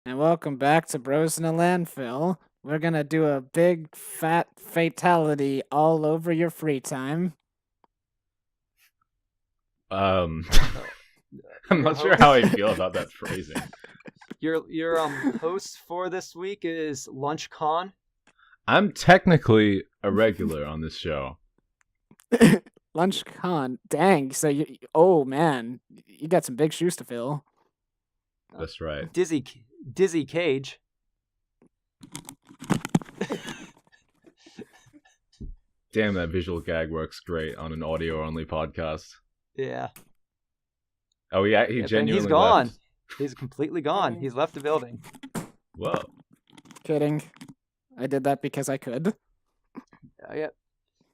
and welcome back to Bros in a Landfill. We're gonna do a big fat fatality all over your free time. I'm Your not sure host- how I feel about that phrasing. Your host for this week is LunchCon. I'm technically a regular on this show. LunchCon, dang! So oh man, you got some big shoes to fill. That's right. Dizzy Cage. Damn, that visual gag works great on an audio-only podcast. Yeah. Oh, yeah, he And genuinely he's gone. left. He's completely gone. He's left the building. Whoa. Kidding. I did that because I could. Yeah.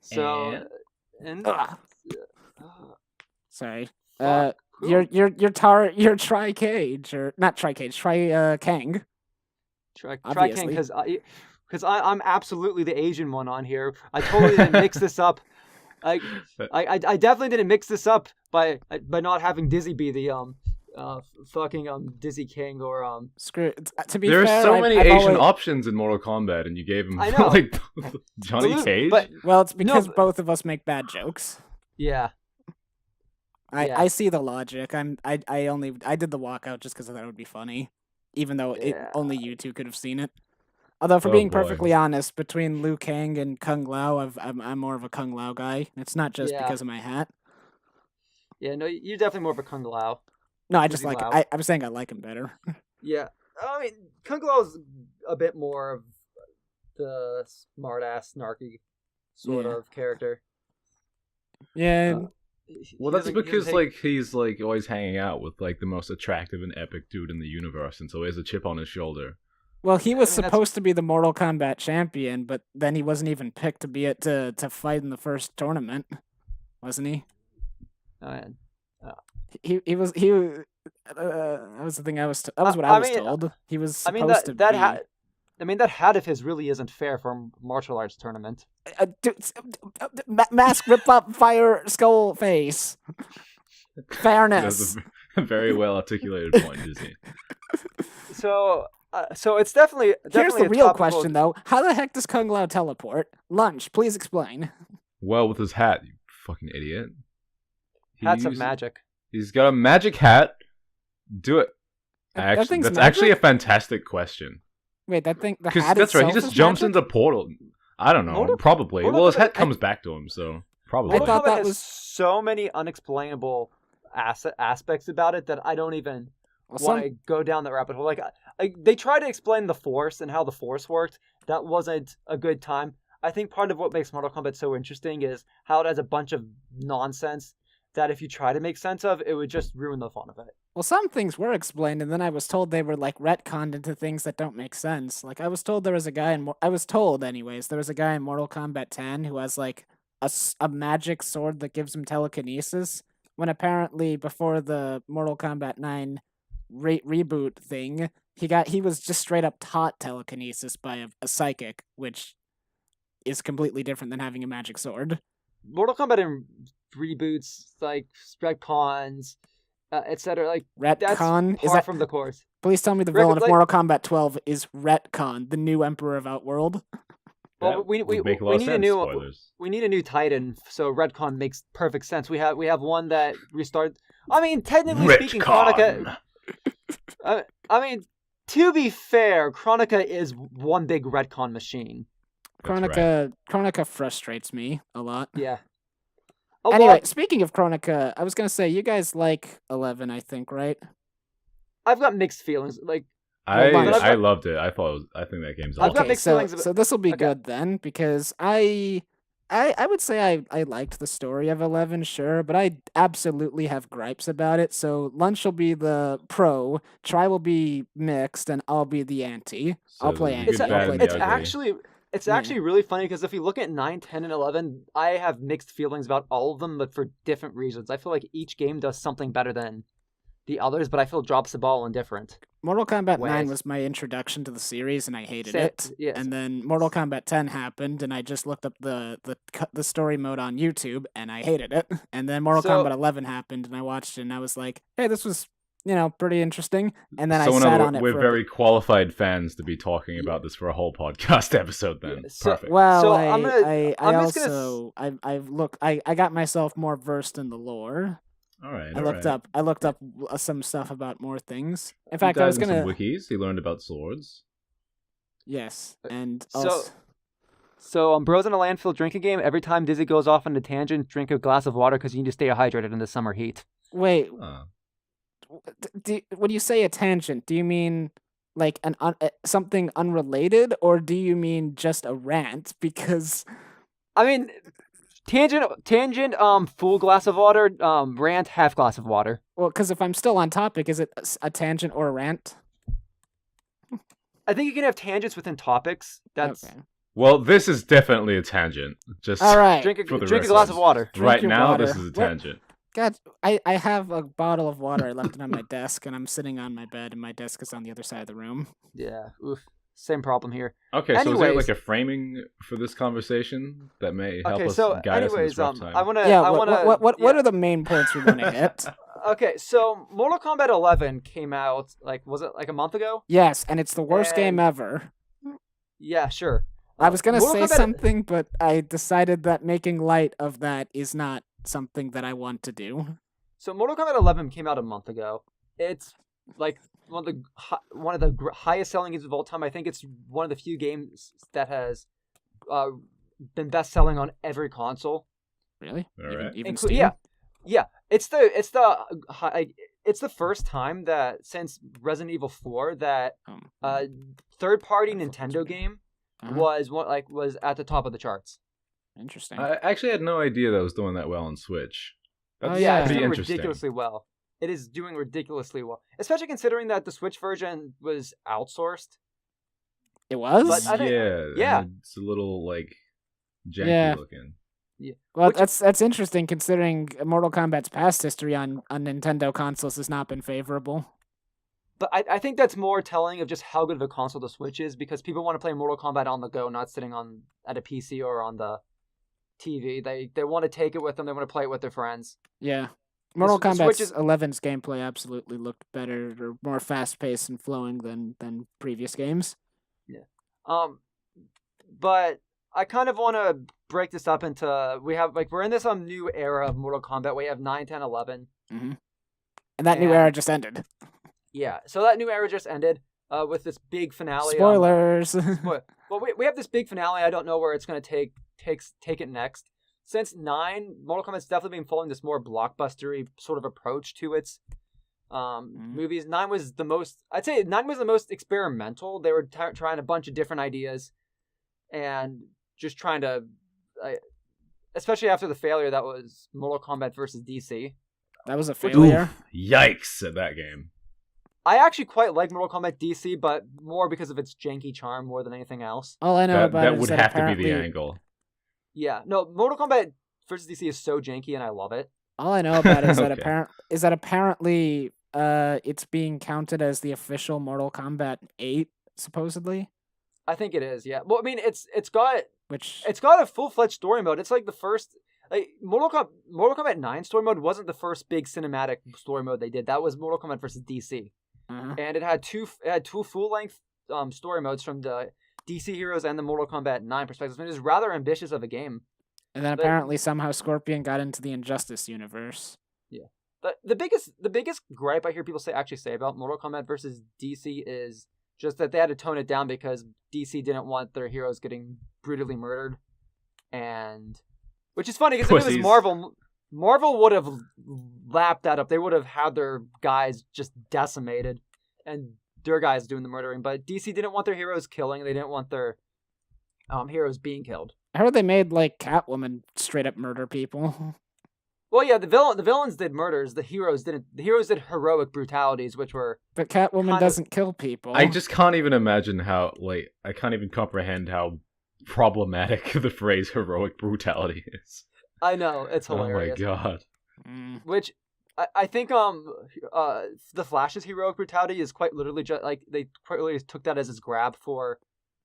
So and Ugh. Sorry. fuck, who- Your Tri Cage or not Tri Cage, Tri Kang. Try obviously. because I'm absolutely the Asian one on here. I totally didn't mix this up. I definitely didn't mix this up by not having Dizzy be the fucking Dizzy King or Screw. To be There are fair, so many I've Asian always- options in Mortal Kombat, and you gave him I know. like Johnny But- Cage. but Well, it's because No, but- both of us make bad jokes. yeah. Yeah. I see the logic. I did the walkout just because I thought it would be funny, even though Yeah. only you two could have seen it. Although, for Oh, being boy. perfectly honest, between Liu Kang and Kung Lao, I'm more of a Kung Lao guy. It's not just Yeah. because of my hat. Yeah, no, you're definitely more of a Kung Lao. No, I just Kung like. Lao. I'm saying I like him better. Yeah, I mean, Kung Lao's a bit more of the smart-ass, snarky sort Yeah. of character. Yeah. Well, that's because like he's like always hanging out with like the most attractive and epic dude in the universe, and so he has a chip on his shoulder. Well, he was I mean, that's- supposed to be the Mortal Kombat champion, but then he wasn't even picked to be it to fight in the first tournament, wasn't he? Oh, man. He was that was the thing I was that was what I I was mean, told. He was I supposed mean that to that be. hat. I mean that hat of his really isn't fair for a martial arts tournament. Mask rip up fire skull face. Fairness. That's a very well articulated point, Disney. So it's definitely Here's the a real topical- question though: how the heck does Kung Lao teleport? Lunch, please explain. Well, with his hat, you fucking idiot. Hats of He's- magic. He's got a magic hat. Do it. That Actually, thing's that's actually a magic? fantastic question. Wait, that thing. The Because hat that's right. He itself just is jumps magic? into portal. I don't know. Mortal- Probably. Mortal Well, his Kombat- hat comes back to him, so probably. Mortal thought Kombat that has was- so many unexplainable aspects about it that I don't even Well, want to go down that rabbit hole. Like they try to explain the Force and how the Force worked. That wasn't a good time. I think part of what makes Mortal Kombat so interesting is how it has a bunch of nonsense that if you try to make sense of, it would just ruin the fun of it. Well, some things were explained, and then I was told they were like retconned into things that don't make sense. Like I was told there was a guy in. I was told, anyways, there was a guy in Mortal Kombat 10 who has like a magic sword that gives him telekinesis. When apparently before the Mortal Kombat 9 reboot thing, he was just straight up taught telekinesis by a psychic, which is completely different than having a magic sword. Mortal Kombat in reboots, like retcons, etc. Like that's Retcon is far that? from the course. Please tell me the Rick, villain of like- Mortal Kombat 12 is Retcon, the new Emperor of Outworld. Well, That we would make a lot we of need sense. a new Spoilers. we need a new Titan, so Redcon makes perfect sense. We have one that restarts. I mean, technically speaking, Chronica. I mean, to be fair, Chronica is one big Redcon machine. That's right. Chronica frustrates me a lot. Yeah. Anyway, speaking of Chronica, I was gonna say you guys like 11, I think, right? I've got mixed feelings. Like, I Well, but I've got- loved it. I think that game's I've got awesome. mixed so feelings about- so this will be Okay. good then because I would say I liked the story of 11, sure, but I absolutely have gripes about it. So Lunch will be the pro, Try will be mixed, and I'll be the anti. So I'll play there's a anti. good, I'll bad, play and the it's the ugly. actually Yeah. really funny because if you look at 9, 10, and 11, I have mixed feelings about all of them, but for different reasons. I feel like each game does something better than the others, but I feel drops the ball in different. Mortal Kombat 9 ways. was my introduction to the series, and I hated Same- it. yes. And then Mortal Kombat 10 happened, and I just looked up the story mode on YouTube, and I hated it. And then Mortal So- Kombat 11 happened, and I watched it, and I was like, "Hey, this was pretty interesting. And then I So in sat other on words, it we're for very qualified fans to be talking about this for a whole podcast episode. Then Yeah, so- perfect. Well, So I, I'm gonna- I, I I'm just gonna also, I got myself more versed in the lore. All right. I looked up some stuff about more things. In You fact, I was dived in gonna, some wikis. You learned about swords. yes, and So- also, So, Bros in a Landfill drinking game. Every time Dizzy goes off on a tangent, drink a glass of water because you need to stay hydrated in the summer heat. wait, Oh. when you say a tangent, do you mean like something unrelated, or do you mean just a rant? Because I mean, tangent, full glass of water, rant, half glass of water. well, because if I'm still on topic, is it a tangent or a rant? I think you can have tangents within topics. That's Okay. Well, this is definitely a tangent. Just All right. drink for the a rest glass of of water. Drink right your now, water. this is a What? tangent. God, I have a bottle of water. I left it on my desk, and I'm sitting on my bed, and my desk is on the other side of the room. Yeah, oof. Same problem here. Okay, so is there Anyways- like a framing for this conversation that may help Okay, us so guide us in anyways, this rough time? I wanna. Yeah. I What, wanna. what are the main points we want to hit? Okay, so Mortal Kombat 11 came out was it like a month ago? Yes, and it's the worst game And- ever. Yeah, sure. I was gonna Mortal say Kombat- something, but I decided that making light of that is not something that I want to do. So Mortal Kombat 11 came out a month ago. It's like one of the highest selling games of all time. I think it's one of the few games that has been best selling on every console. Really? All right. Even Inclu- Steam? yeah. It's the first time that since Resident Evil 4 that third party Nintendo game Uh-huh. was at the top of the charts. Interesting. I actually had no idea that was doing that well on Switch. That's Oh, yeah. It's pretty doing interesting. ridiculously well. It is doing ridiculously well, especially considering that the Switch version was outsourced. It was? But I think- yeah, yeah. it's a little like janky Yeah. looking. Well, Which- that's interesting considering Mortal Kombat's past history on Nintendo consoles has not been favorable. But I think that's more telling of just how good of a console the Switch is, because people want to play Mortal Kombat on the go, not sitting at a PC or on the TV. They want to take it with them. They want to play it with their friends. Yeah. Mortal the Kombat Switch is- 11's gameplay absolutely looked better or more fast-paced and flowing than previous games. But I kind of want to break this up into we're in this new era of Mortal Kombat. We have 9, 10, 11. And that new And- era just ended. Yeah, so that new era just ended with this big finale. Spoilers. Well, we have this big finale. I don't know where it's going to take it next. Since 9, Mortal Kombat's definitely been following this more blockbustery sort of approach to its movies. 9 was the most. I'd say 9 was the most experimental. They were trying a bunch of different ideas, and just trying to, especially after the failure that was Mortal Kombat versus DC. That was a Oof, failure. yikes at that game. I actually quite like Mortal Kombat DC, but more because of its janky charm more than anything else. All I know That, about that it is would that have to be apparently, the angle. Yeah, no, Mortal Kombat versus DC is so janky, and I love it. all I know about it is that Okay. apparently it's being counted as the official Mortal Kombat 8 supposedly, I think it is. Yeah. Well, I mean, it's got which a full-fledged story mode. It's like the first Mortal Kombat 9 story mode wasn't the first big cinematic story mode they did. That was Mortal Kombat versus DC. And it had two full-length story modes from the DC heroes and the Mortal Kombat 9 perspectives. I mean, it was rather ambitious of a game. and then but- apparently somehow Scorpion got into the Injustice universe. The biggest gripe I hear people say about Mortal Kombat versus DC is just that they had to tone it down because DC didn't want their heroes getting brutally murdered, and which is funny because if it was Pussies. Marvel would have lapped that up. They would have had their guys just decimated, and their guys doing the murdering. But DC didn't want their heroes killing. They didn't want their heroes being killed. I heard they made like Catwoman straight up murder people. Well, yeah, the villains did murders. The heroes didn't. The heroes did heroic brutalities, which were But Catwoman Kind of- doesn't kill people. I just can't even imagine how, I can't even comprehend how problematic the phrase heroic brutality is. I know it's hilarious. Oh my god. Mm. Which I think the Flash's heroic brutality is quite literally just they quite literally took that as his grab for,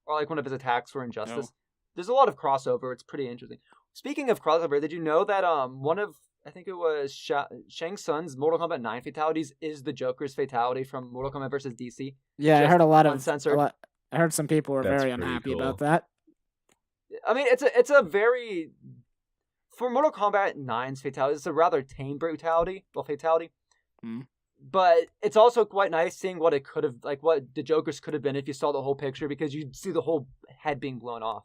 or like one of his attacks for Injustice. Oh. There's a lot of crossover. It's pretty interesting. Speaking of crossover, did you know that one of I think it was Shang Tsung's Mortal Kombat 9 fatalities is the Joker's fatality from Mortal Kombat versus DC. Yeah, I Just heard uncensored. I heard some people were That's very pretty unhappy cool. about that. I mean, it's a very for Mortal Kombat 9's fatality, it's a rather tame fatality. Mm. But it's also quite nice seeing what it could have, like what the Joker's could have been if you saw the whole picture, because you'd see the whole head being blown off.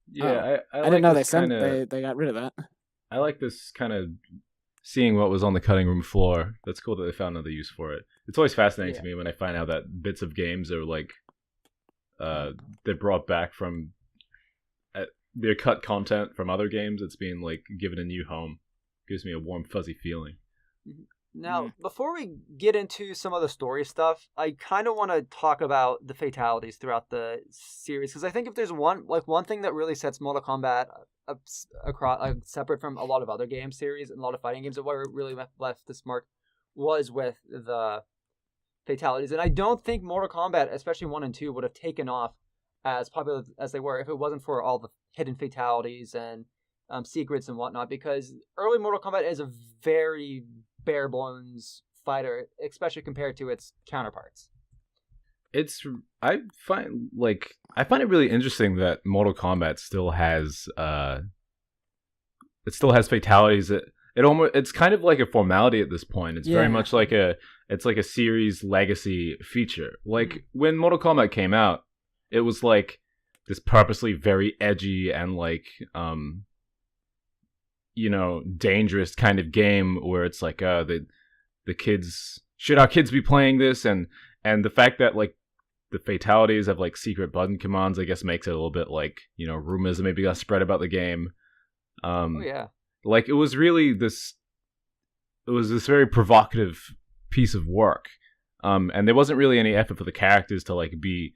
Yeah, I like didn't know this they got rid of that. I like this kind of seeing what was on the cutting room floor. That's cool that they found another use for it. It's always fascinating to me when I find out that bits of games are like they're brought back from they're cut content from other games. It's being like given a new home. Gives me a warm fuzzy feeling. Now, before we get into some of the story stuff, I kind of want to talk about the fatalities throughout the series, because I think if there's one thing that really sets Mortal Kombat across separate from a lot of other game series and a lot of fighting games, that where it really left this mark was with the fatalities. And I don't think Mortal Kombat, especially 1 and 2, would have taken off as popular as they were if it wasn't for all the hidden fatalities and secrets and whatnot, because early Mortal Kombat is a very bare bones fighter, especially compared to its counterparts. I find it really interesting that Mortal Kombat still has fatalities. It's kind of like a formality at this point. It's very much like a series legacy feature. Like when Mortal Kombat came out, it was like this purposely very edgy and like dangerous kind of game where it's like the kids, should our kids be playing this, and the fact that like the fatalities have like secret button commands, I guess, makes it a little bit like rumors that maybe got spread about the game. Like it was this very provocative piece of work, and there wasn't really any effort for the characters to like be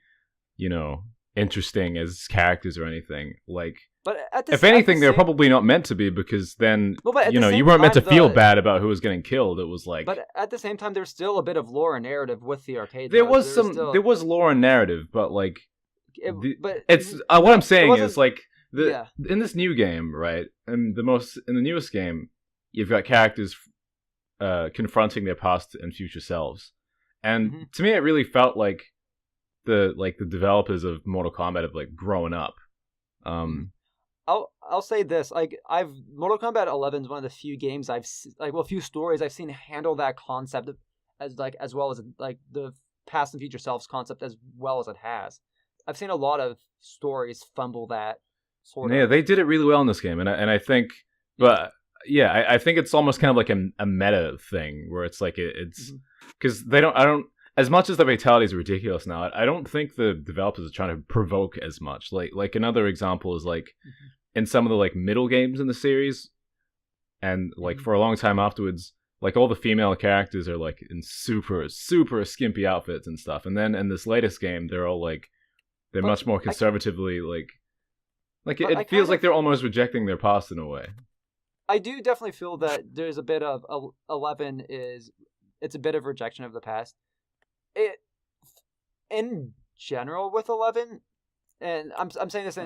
interesting as characters or anything. Like, but if anything, they're probably not meant to be, because then you weren't meant to feel bad about who was getting killed. It was like, but at the same time, there's still a bit of lore and narrative with the arcade. There was lore and narrative, but like, what I'm saying is like in this new game, right? In the newest game, you've got characters confronting their past and future selves, and to me, it really felt like the developers of Mortal Kombat have like grown up. I'll say this, like Mortal Kombat 11 is one of the few games few stories I've seen handle that concept as well as like the past and future selves concept as well as it has. I've seen a lot of stories fumble that sort of. Yeah, they did it really well in this game, and I think, but yeah, I think it's almost kind of like a meta thing where it's like it's because I don't. As much as the fatalities are ridiculous now, I don't think the developers are trying to provoke as much. Like another example is like in some of the like middle games in the series, and like for a long time afterwards, like all the female characters are like in super skimpy outfits and stuff. And then in this latest game, they're all like much more conservatively it feels like they're almost rejecting their past in a way. I do definitely feel that there's a bit of 11 it's a bit of rejection of the past. It in general with 11, and I'm saying this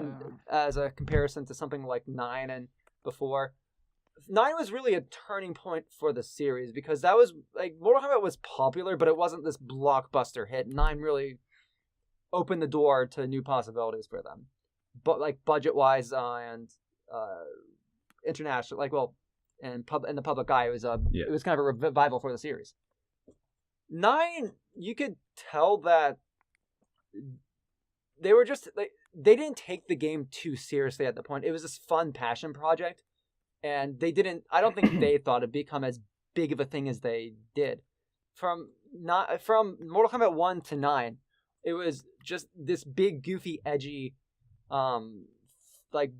as a comparison to something like 9 and before. 9 was really a turning point for the series, because that was like Mortal Kombat was popular, but it wasn't this blockbuster hit. 9 really opened the door to new possibilities for them, but like budget wise and international, and in the public eye, it was kind of a revival for the series. 9, you could tell that they were just like, they didn't take the game too seriously at the point. It was this fun passion project, and I don't think they thought it'd become as big of a thing as they did. From Mortal Kombat 1 to 9, it was just this big, goofy, edgy, like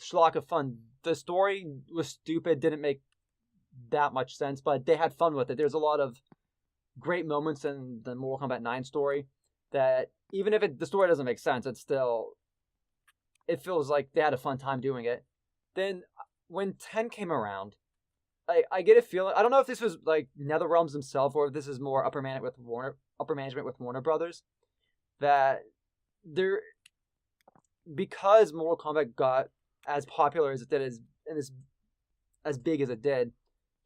schlock of fun. The story was stupid, didn't make that much sense, but they had fun with it. There's a lot of great moments in the Mortal Kombat 9 story that even if the story doesn't make sense, it feels like they had a fun time doing it. Then when 10 came around, I get a feeling, I don't know if this was like Netherrealms themselves or if this is more upper management with Warner Brothers, that because Mortal Kombat got as popular as it did in this as big as it did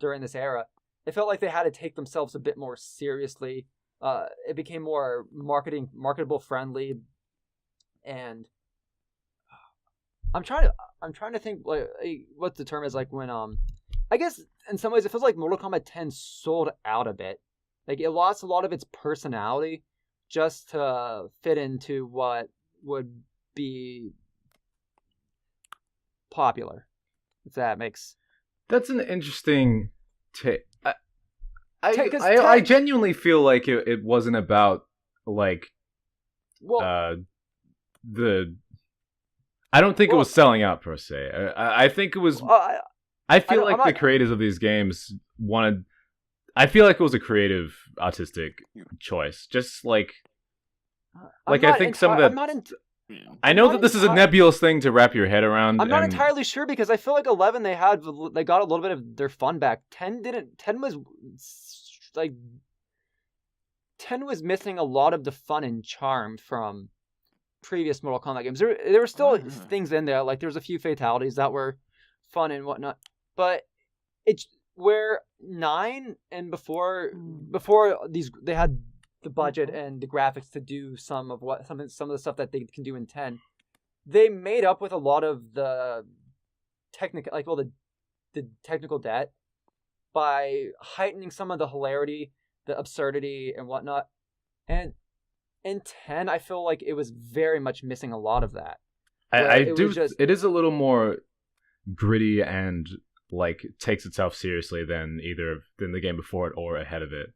during this era. It felt like they had to take themselves a bit more seriously. It became more marketable friendly, and I'm trying to think like what the term is, like when I guess in some ways it feels like Mortal Kombat 10 sold out a bit. Like it lost a lot of its personality just to fit into what would be popular. If that makes That's an interesting take. Because I genuinely feel like it wasn't about like well, the. I don't think it was selling out per se. I think it was. I feel like the creators of these games wanted. I feel like it was a creative, artistic choice. Just like I think some of the. I know that this is a nebulous thing to wrap your head around. I'm not entirely sure because I feel like 11 they got a little bit of their fun back. 10 didn't. 10 was like 10 was missing a lot of the fun and charm from previous Mortal Kombat games. There were still things in there, like there was a few fatalities that were fun and whatnot, but it's where 9 and before these they had the budget and the graphics to do some of the stuff that they can do in 10. They made up with a lot of the technical the technical debt by heightening some of the hilarity, the absurdity, and whatnot. And in 10, I feel like it was very much missing a lot of that. It is a little more gritty and like takes itself seriously than the game before it or ahead of it.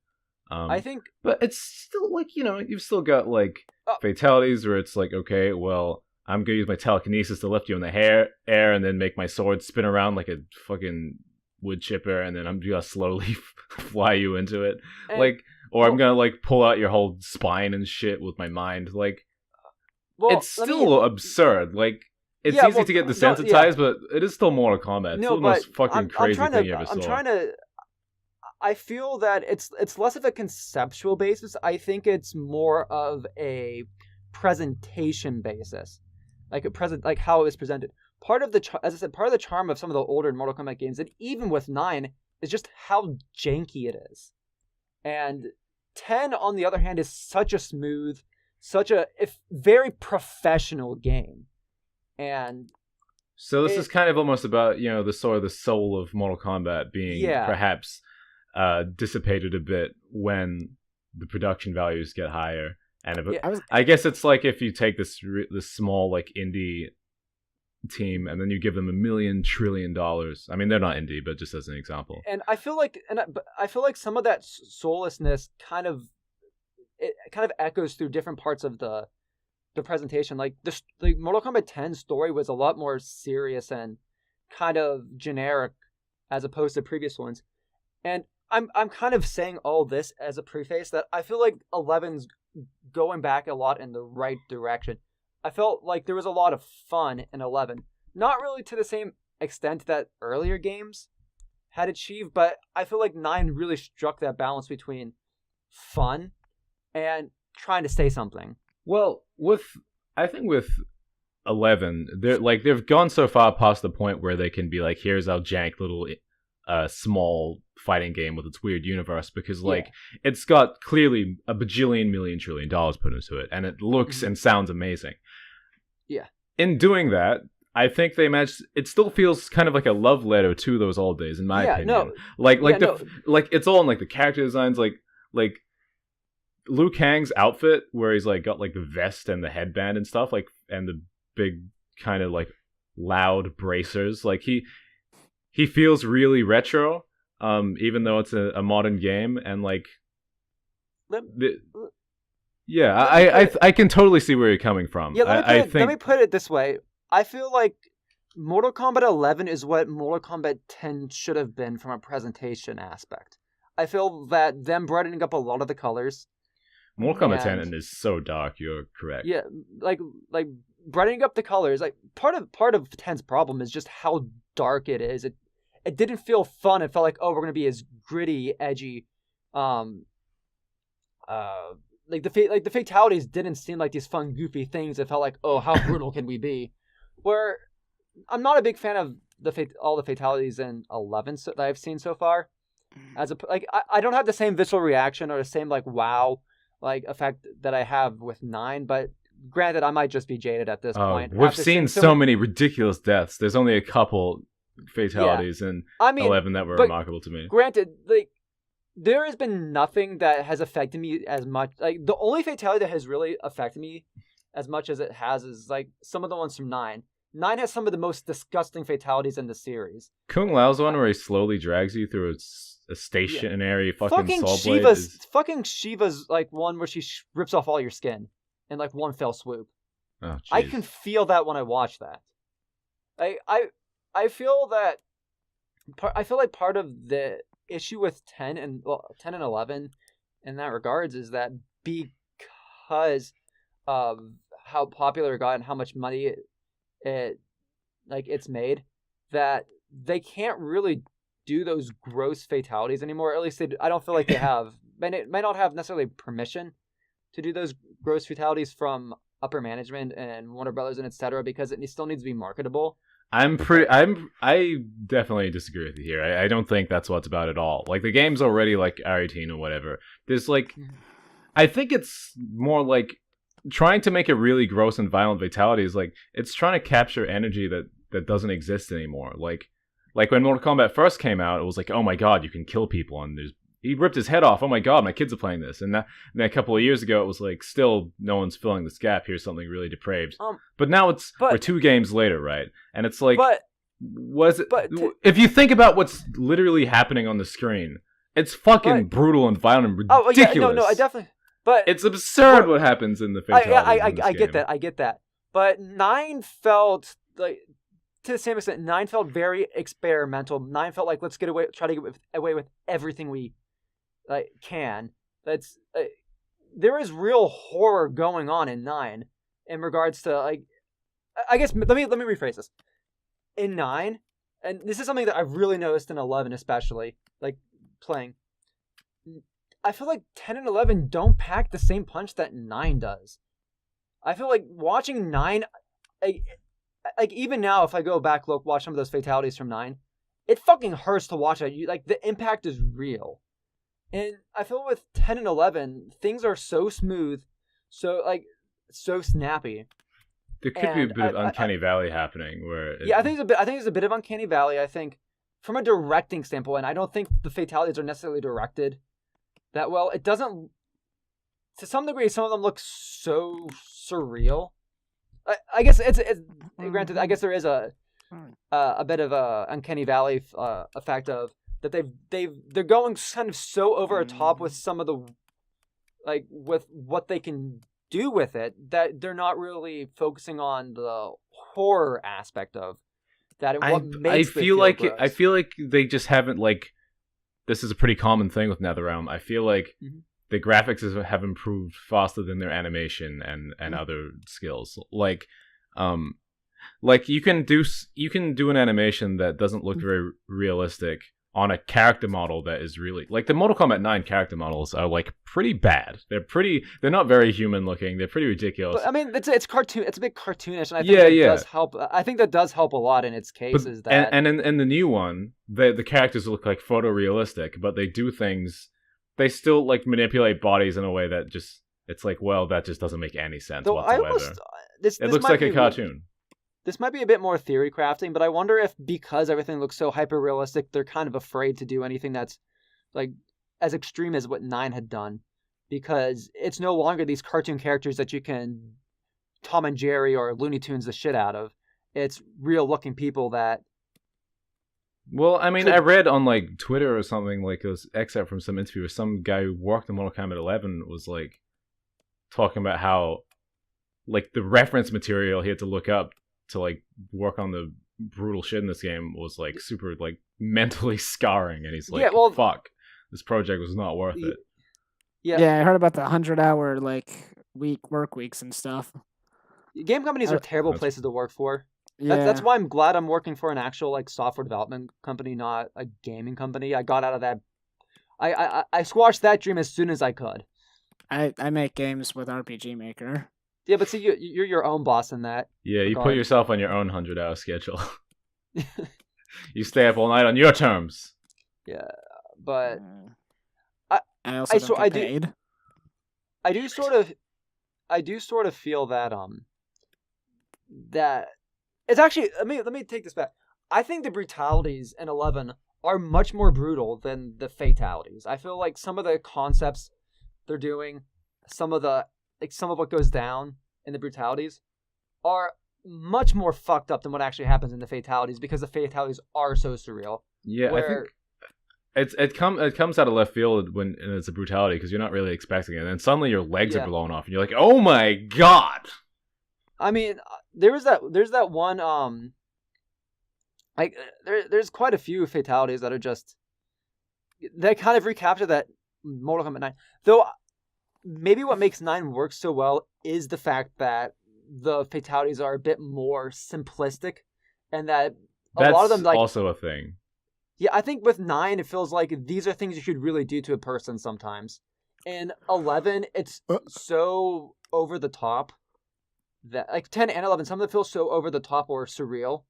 I think, but it's still like, you've still got like fatalities where it's like, okay, well, I'm gonna use my telekinesis to lift you in the air and then make my sword spin around like a fucking wood chipper, and then I'm gonna slowly fly you into it, I'm gonna like pull out your whole spine and shit with my mind. Like, it's still absurd. Like, it's easy to get desensitized, but it is still Mortal Kombat. It's the most fucking crazy thing you ever saw. I feel that it's less of a conceptual basis. I think it's more of a presentation basis, like how it was presented. Part of the charm of some of the older Mortal Kombat games, and even with 9, is just how janky it is. And 10, on the other hand, is such a smooth, very professional game. And so this is kind of almost about, the sort of the soul of Mortal Kombat being perhaps dissipated a bit when the production values get higher. And I guess it's like if you take this small like indie team and then you give them $1 million trillion. I mean, they're not indie, but just as an example. And I feel like some of that soullessness kind of echoes through different parts of the presentation. Like the Mortal Kombat 10 story was a lot more serious and kind of generic as opposed to previous ones. And I'm kind of saying all this as a preface that I feel like 11's going back a lot in the right direction. I felt like there was a lot of fun in 11. Not really to the same extent that earlier games had achieved, but I feel like 9 really struck that balance between fun and trying to say something. Well, I think with 11, they've gone so far past the point where they can be like, here's our jank little small fighting game with its weird universe, because it's got clearly a bajillion million trillion dollars put into it, and it looks and sounds amazing. Yeah. In doing that, I think they managed. It still feels kind of like a love letter to those old days, in my opinion. No. It's all in like the character designs, like Liu Kang's outfit, where he's like got like the vest and the headband and stuff, like, and the big kind of like loud bracers. Like he feels really retro, even though it's a modern game, and like, I can totally see where you're coming from. Yeah, let me put it this way. I feel like Mortal Kombat 11 is what Mortal Kombat 10 should have been from a presentation aspect. I feel that them brightening up a lot of the colors. Mortal Kombat 10 is so dark. You're correct. Yeah, like brightening up the colors. Like part of 10's problem is just how dark it is. It didn't feel fun. It felt like, oh, we're gonna be as gritty, edgy. Like the fatalities didn't seem like these fun, goofy things. It felt like, oh, how brutal can we be? Where I'm not a big fan of all the fatalities in 11 that I've seen so far. I don't have the same visceral reaction or the same like wow like effect that I have with 9, but granted, I might just be jaded at this point. We've seen so many ridiculous deaths. There's only a couple fatalities in 11 that were remarkable to me. Granted, like there has been nothing that has affected me as much. Like the only fatality that has really affected me as much as it has is like some of the ones from 9. 9 has some of the most disgusting fatalities in the series. Kung Lao's one where he slowly drags you through a stationary fucking saw blade. Fucking Shiva's like one where she rips off all your skin in like one fell swoop. Oh, I can feel that when I watch that. I feel that. I feel like part of the issue with 10 and 11 in that regards is that because of how popular it got and how much money it's made, that they can't really do those gross fatalities anymore. At least I don't feel like they have. May not have necessarily permission to do those gross fatalities from upper management and Warner Brothers and etc. because it still needs to be marketable. I definitely disagree with you here. I don't think that's what it's about at all. Like the game's already like R18 or whatever. There's like, I think it's more like trying to make a really gross and violent fatality is like it's trying to capture energy that doesn't exist anymore. Like when Mortal Kombat first came out, it was like, oh my god, you can kill people, and he ripped his head off. Oh my god, my kids are playing this. And then a couple of years ago, it was like, still no one's filling this gap. Here's something really depraved. But now we're 2 games later, right? And it's like, if you think about what's literally happening on the screen, it's fucking brutal and violent and ridiculous. Oh, yeah, no, I definitely. But it's absurd what happens in the fatalities. I get that. But 9 felt like, to the same extent, 9 felt very experimental. 9 felt like, let's try to get away with everything we can. That's there is real horror going on in 9 in regards to like. I guess let me rephrase this. In 9, and this is something that I've really noticed in 11, especially like playing. I feel like 10 and 11 don't pack the same punch that 9 does. I feel like watching 9, like even now, if I go back, watch some of those fatalities from 9, it fucking hurts to watch that. Like the impact is real, and I feel with 10 and 11, things are so smooth, so snappy. There could be a bit of uncanny valley happening where. I think there's a bit of uncanny valley. I think from a directing standpoint, I don't think the fatalities are necessarily directed that well. It doesn't. To some degree, some of them look so surreal. I guess it's granted. I guess there is a bit of a uncanny valley effect of that they're going kind of so over the top with some of the with what they can do with it that they're not really focusing on the horror aspect of that. I feel like they just haven't this is a pretty common thing with NetherRealm. I feel like the graphics have improved faster than their animation and other skills. Like you can do an animation that doesn't look very realistic on a character model that is really like the Mortal Kombat 9 character models are pretty bad. They're not very human looking. They're pretty ridiculous. But, I mean, it's cartoon. It's a bit cartoonish, and I think that does help. I think that does help a lot in its case. And in the new one, the characters look like photorealistic, but they do things. They still manipulate bodies in a way that just that just doesn't make any sense whatsoever. It looks like a cartoon. This might be a bit more theory crafting, but I wonder if because everything looks so hyper realistic, they're kind of afraid to do anything that's as extreme as what 9 had done, because it's no longer these cartoon characters that you can Tom and Jerry or Looney Tunes the shit out of. It's real looking people that. Well, I mean, I read on Twitter or something it was excerpt from some interview where some guy who worked in Mortal Kombat 11 was talking about how the reference material he had to look up to work on the brutal shit in this game was super mentally scarring, and he's fuck, this project was not worth it. Yeah, I heard about the 100-hour work weeks and stuff. Game companies are terrible places to work for. Yeah. That's why I'm glad I'm working for an actual software development company, not a gaming company. I got out of that. I squashed that dream as soon as I could. I make games with RPG Maker. Yeah, but see, you're your own boss in that. Yeah, you put yourself on your own 100-hour schedule. You stay up all night on your terms. Yeah, but I also don't get paid. I do sort of feel that that it's actually let me take this back. I think the brutalities in 11 are much more brutal than the fatalities. I feel like some of the concepts they're doing, some of what goes down in the brutalities are much more fucked up than what actually happens in the fatalities because the fatalities are so surreal. Yeah, I think it comes out of left field when it's a brutality because you're not really expecting it, and then suddenly your legs are blown off, and you're like, "Oh my god!" I mean, there's that one like there's quite a few fatalities that are just they kind of recapture that Mortal Kombat 9. Though maybe what makes 9 work so well is the fact that the fatalities are a bit more simplistic, and that a lot of them also a thing. Yeah, I think with 9 it feels like these are things you should really do to a person sometimes. In 11, it's so over the top that like 10 and 11, some of them feel so over the top or surreal.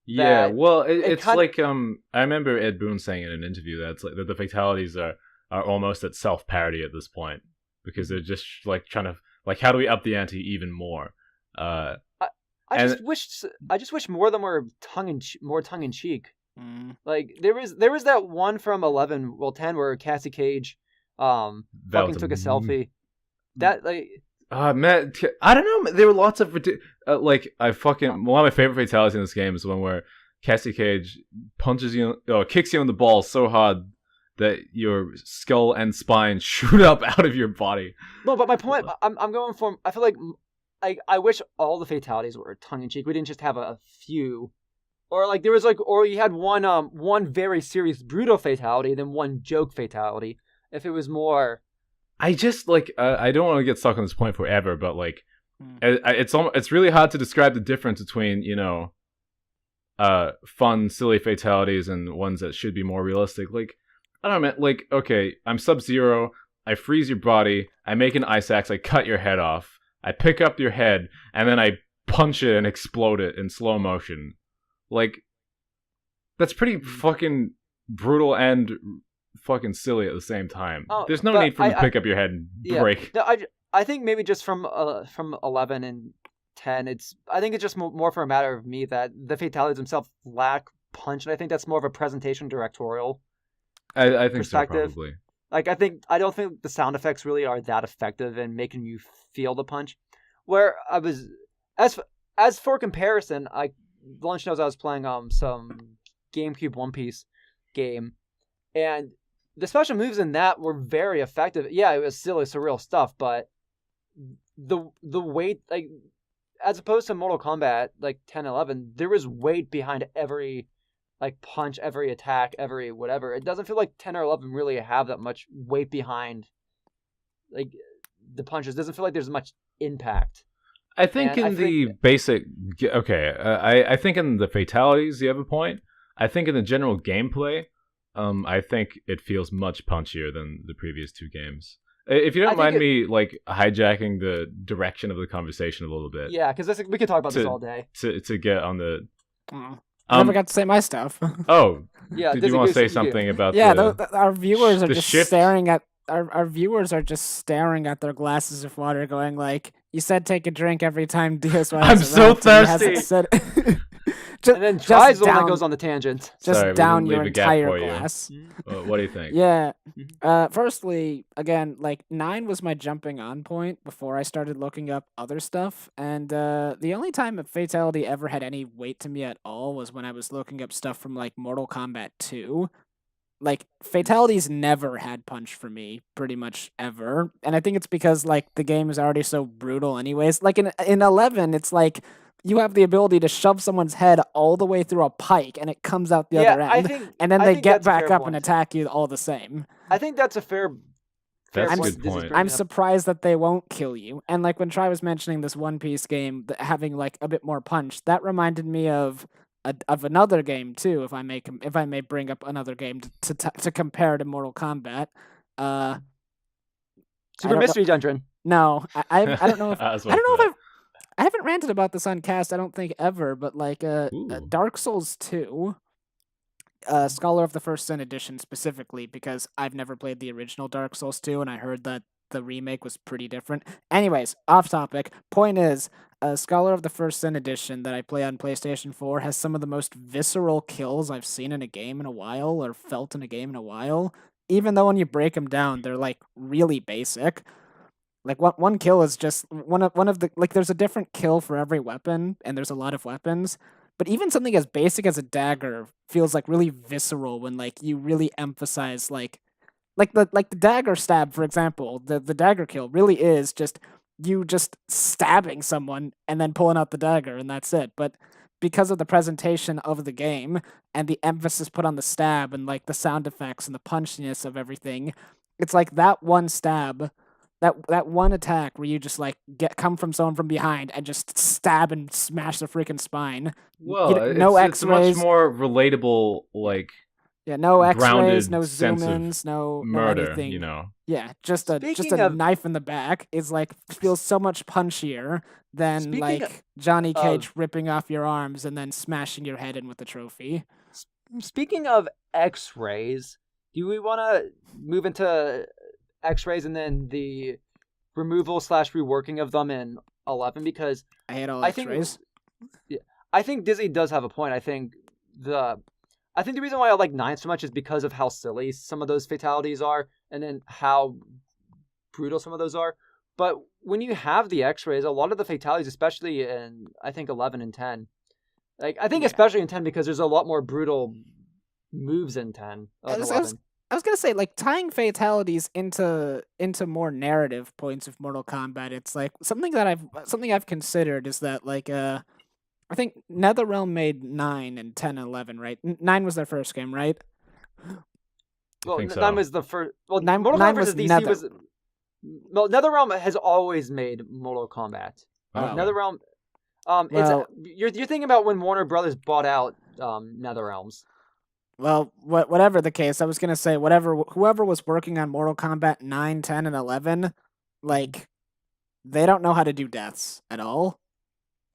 Yeah, well, it's like I remember Ed Boon saying in an interview that the fatalities are almost at self-parody at this point because they're just like trying to like how do we up the ante even more? I just wish more of them were more tongue in cheek. Like there was that one from 11, well 10 where Cassie Cage fucking took a selfie. That like man, I don't know. There were lots of like one of my favorite fatalities in this game is the one where Cassie Cage kicks you in the balls so hard that your skull and spine shoot up out of your body. No, but my point, I'm going for. I feel like I wish all the fatalities were tongue in cheek. We didn't just have a few, or like there was like, or you had one very serious brutal fatality, then one joke fatality. If it was more. I just like I don't want to get stuck on this point forever, but like it's really hard to describe the difference between fun silly fatalities and ones that should be more realistic. Like I don't know, man, like okay, I'm Sub-Zero, I freeze your body, I make an ice axe, I cut your head off, I pick up your head, and then I punch it and explode it in slow motion. Like that's pretty fucking brutal and fucking silly at the same time. There's no need for me to pick up your head and break. No, I think maybe just from 11 and 10, I think it's just more for a matter of me that the fatalities themselves lack punch, and I think that's more of a presentation directorial. I think so, probably. Like I don't think the sound effects really are that effective in making you feel the punch. Where I was as for comparison, Lunch knows I was playing some GameCube One Piece game, and the special moves in that were very effective. Yeah, it was silly, surreal stuff, but the weight, like as opposed to Mortal Kombat, like 10, 11, there was weight behind every like punch, every attack, every whatever. It doesn't feel like 10 or 11 really have that much weight behind like the punches. It doesn't feel like there's much impact. I think I think in the fatalities you have a point. I think in the general gameplay, I think it feels much punchier than the previous two games. If you don't mind me like hijacking the direction of the conversation a little bit. Yeah, because we could talk about this all day. To get on the. I never got to say my stuff. Oh, yeah. Did you want to say something about? Yeah, our viewers are just staring at our viewers are just staring at their glasses of water, going like, "You said take a drink every time Diaz." I'm so thirsty. And then tries the one that goes on the tangent. Just down your entire glass. What do you think? Yeah. Firstly, again, like 9 was my jumping on point before I started looking up other stuff. And the only time a fatality ever had any weight to me at all was when I was looking up stuff from like Mortal Kombat 2. Like fatalities never had punch for me, pretty much ever. And I think it's because like the game is already so brutal anyways. Like in 11, it's like you have the ability to shove someone's head all the way through a pike and it comes out the other end. And then they get back up and attack you all the same. I think that's a fair That's a good point. I'm surprised that they won't kill you. And like when Try was mentioning this One Piece game having like a bit more punch, that reminded me of another game too. If I may bring up another game to compare to Mortal Kombat, Super Mystery Dungeon. No, I don't know if I haven't ranted about this on cast. I don't think ever, but like Dark Souls 2. Scholar of the First Sin edition specifically because I've never played the original Dark Souls 2 and I heard that the remake was pretty different. Anyways, off topic. Point is, Scholar of the First Sin edition that I play on PlayStation 4 has some of the most visceral kills I've seen in a game in a while or felt in a game in a while. Even though when you break them down, they're like really basic. Like one kill is just one of the like there's a different kill for every weapon and there's a lot of weapons. But even something as basic as a dagger feels like really visceral when like you really emphasize like the dagger stab, for example, the dagger kill really is just you just stabbing someone and then pulling out the dagger and that's it. But because of the presentation of the game and the emphasis put on the stab and like the sound effects and the punchiness of everything, it's like that one stab, that one attack where you just like come from someone from behind and just stab and smash the freaking spine. Well, No it's a much X-rays. more relatable, like Yeah, no X-rays, grounded no sense of zoom-ins, no murder. anything. You know, Yeah, just a Speaking of- knife in the back is like feels so much punchier than Speaking like Johnny of- Cage ripping off your arms and then smashing your head in with the trophy. Speaking of X-rays, do we want to move into X-rays and then the removal / reworking of them in 11? Because I hate all I think- X-rays. I think Disney does have a point. I think the reason why I like 9 so much is because of how silly some of those fatalities are, and then how brutal some of those are. But when you have the X-rays, a lot of the fatalities, especially in I think 11 and 10, like I think Yeah. especially in 10 because there's a lot more brutal moves in 10. I was- 11. I was gonna say like tying fatalities into more narrative points of Mortal Kombat. It's like something I've considered is that like I think NetherRealm made 9 and 10 and 11, right? 9 was their first game, right? Well, think so. 9 was the first. Well, Nine- Mortal nine Kombat was versus DC Nether. was. Well, NetherRealm has always made Mortal Kombat. Oh. NetherRealm. Well- You're thinking about when Warner Brothers bought out NetherRealms. Well, whatever the case, I was gonna say whoever was working on Mortal Kombat 9, 10, and 11, like they don't know how to do deaths at all.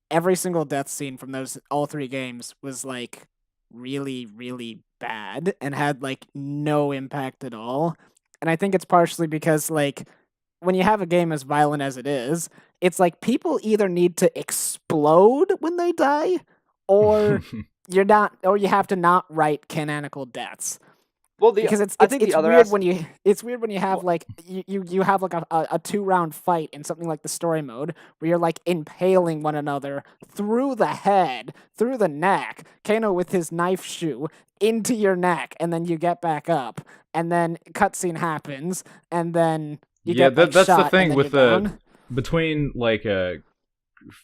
Every single death scene from those all 3 games was like really, really bad and had like no impact at all. And I think it's partially because like when you have a game as violent as it is, it's like people either need to explode when they die or you have to not write canonical deaths. Well, Because it's I think the other weird when you have like you have like a 2-round fight in something like the story mode where you're like impaling one another through the head, through the neck, Kano with his knife shoe into your neck, and then you get back up, and then cutscene happens, and then you Yeah, get like, that's the shot, thing and then with you're the- down. between like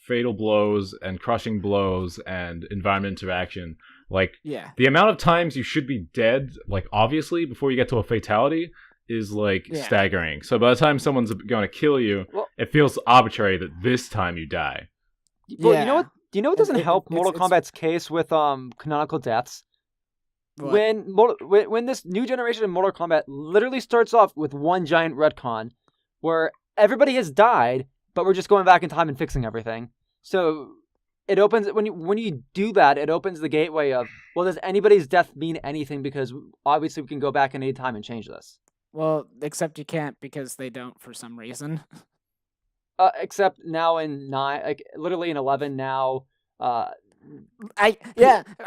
fatal blows and crushing blows and environment interaction, like Yeah. the amount of times you should be dead, like obviously before you get to a fatality, is like Yeah. staggering. So by the time someone's going to kill you, Well- it feels arbitrary that this time you die. Well, Yeah. you know what? Do you know what doesn't help it's- Mortal it's- Kombat's case with canonical deaths? What? When this new generation of Mortal Kombat literally starts off with one giant retcon, where everybody has died, but we're just going back in time and fixing everything. So it opens when you do that, it opens the gateway of, well, does anybody's death mean anything? Because obviously we can go back in any time and change this. Well, except you can't because they don't for some reason. Except now in 9, like literally in 11 now. Are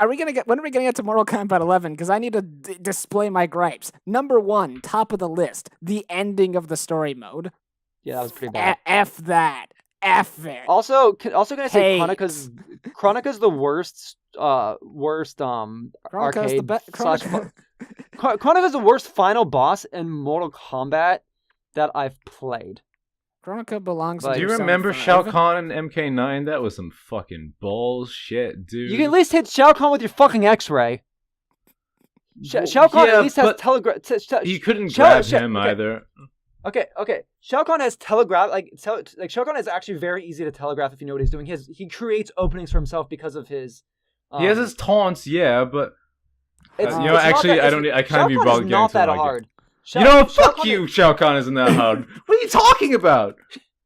we gonna get? When are we gonna get to Mortal Kombat 11? Because I need to display my gripes. Number 1, top of the list, the ending of the story mode. Yeah, that was pretty bad. F that. F it. Also gonna say Hate. Chronica's the worst Chronica's arcade the best. Chronica's the worst final boss in Mortal Kombat that I've played. Chronica belongs. Like- in Do you Persona remember 5. Shao Kahn and MK9? That was some fucking bullshit, dude. You can at least hit Shao Kahn with your fucking X-ray. Shao Kahn Yeah, at least has but telegraph. You couldn't Shao- grab Shao- him okay. either. Okay. Shao Kahn has telegraph. Like Shao Kahn is actually very easy to telegraph if you know what he's doing. He creates openings for himself because of his. He has his taunts, yeah, but It's, you know, it's not actually, that- I don't. I Shao can't be Kahn bothered is getting not to that like it. hard. You know, Shao fuck Kahn you, Shao Kahn isn't that hard. What are you talking about?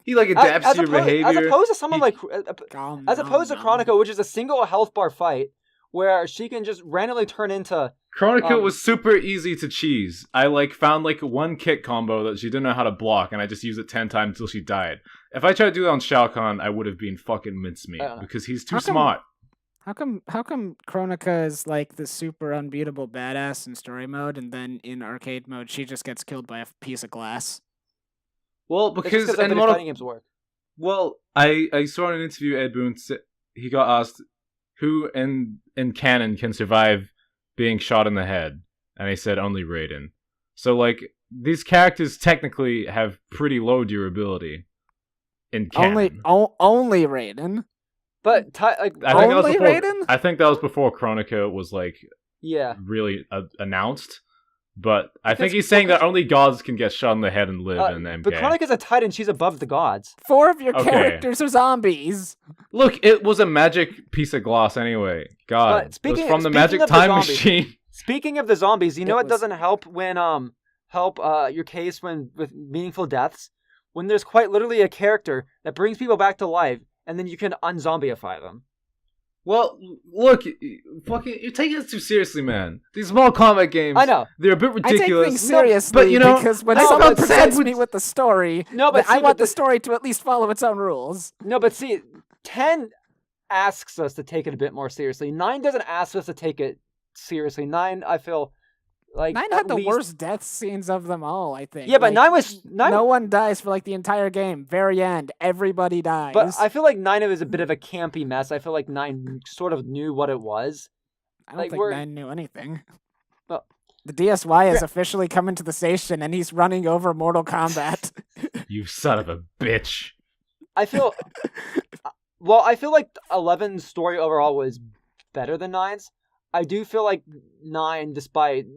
He like adapts as to your opposed, behavior. As opposed to someone He- like, Nom, as opposed to nom, Chronica, which is a single health bar fight where she can just randomly turn into Kronika was super easy to cheese. I found one kick combo that she didn't know how to block, and I just used it 10 times until she died. If I tried to do that on Shao Kahn, I would have been fucking mincemeat because he's too smart. How come Kronika is the super unbeatable badass in story mode, and then in arcade mode she just gets killed by a piece of glass? Well, because in fighting games work. Well, I saw in an interview Ed Boon, he got asked who in canon can survive being shot in the head, and he said only Raiden. So these characters technically have pretty low durability in canon. Only Raiden. But only Raiden? I think that was before Kronika was yeah, really announced. But I think he's saying that only gods can get shot in the head and live in MK. But Kronika's a Titan, she's above the gods. 4 of your characters are zombies. Look, it was a magic piece of glass anyway. God, it was from the magic time machine. Speaking of the zombies, you know it doesn't help when your case with meaningful deaths? When there's quite literally a character that brings people back to life, and then you can unzombify them. Well, look, you're taking this too seriously, man. These Mortal Kombat games, I know, they're a bit ridiculous. I take things seriously, because when someone presents me with the story, I want the story to at least follow its own rules. No, but see, 10 asks us to take it a bit more seriously. 9 doesn't ask us to take it seriously. 9, I feel 9 had the worst death scenes of them all, I think. Yeah, but 9 was... No one dies for the entire game. Very end. Everybody dies. But I feel 9 was a bit of a campy mess. I feel 9 sort of knew what it was. I don't think 9 knew anything. Well, the DSY has officially come into the station, and he's running over Mortal Kombat. You son of a bitch. I feel... Well, I feel 11's story overall was better than 9's. I do feel 9, despite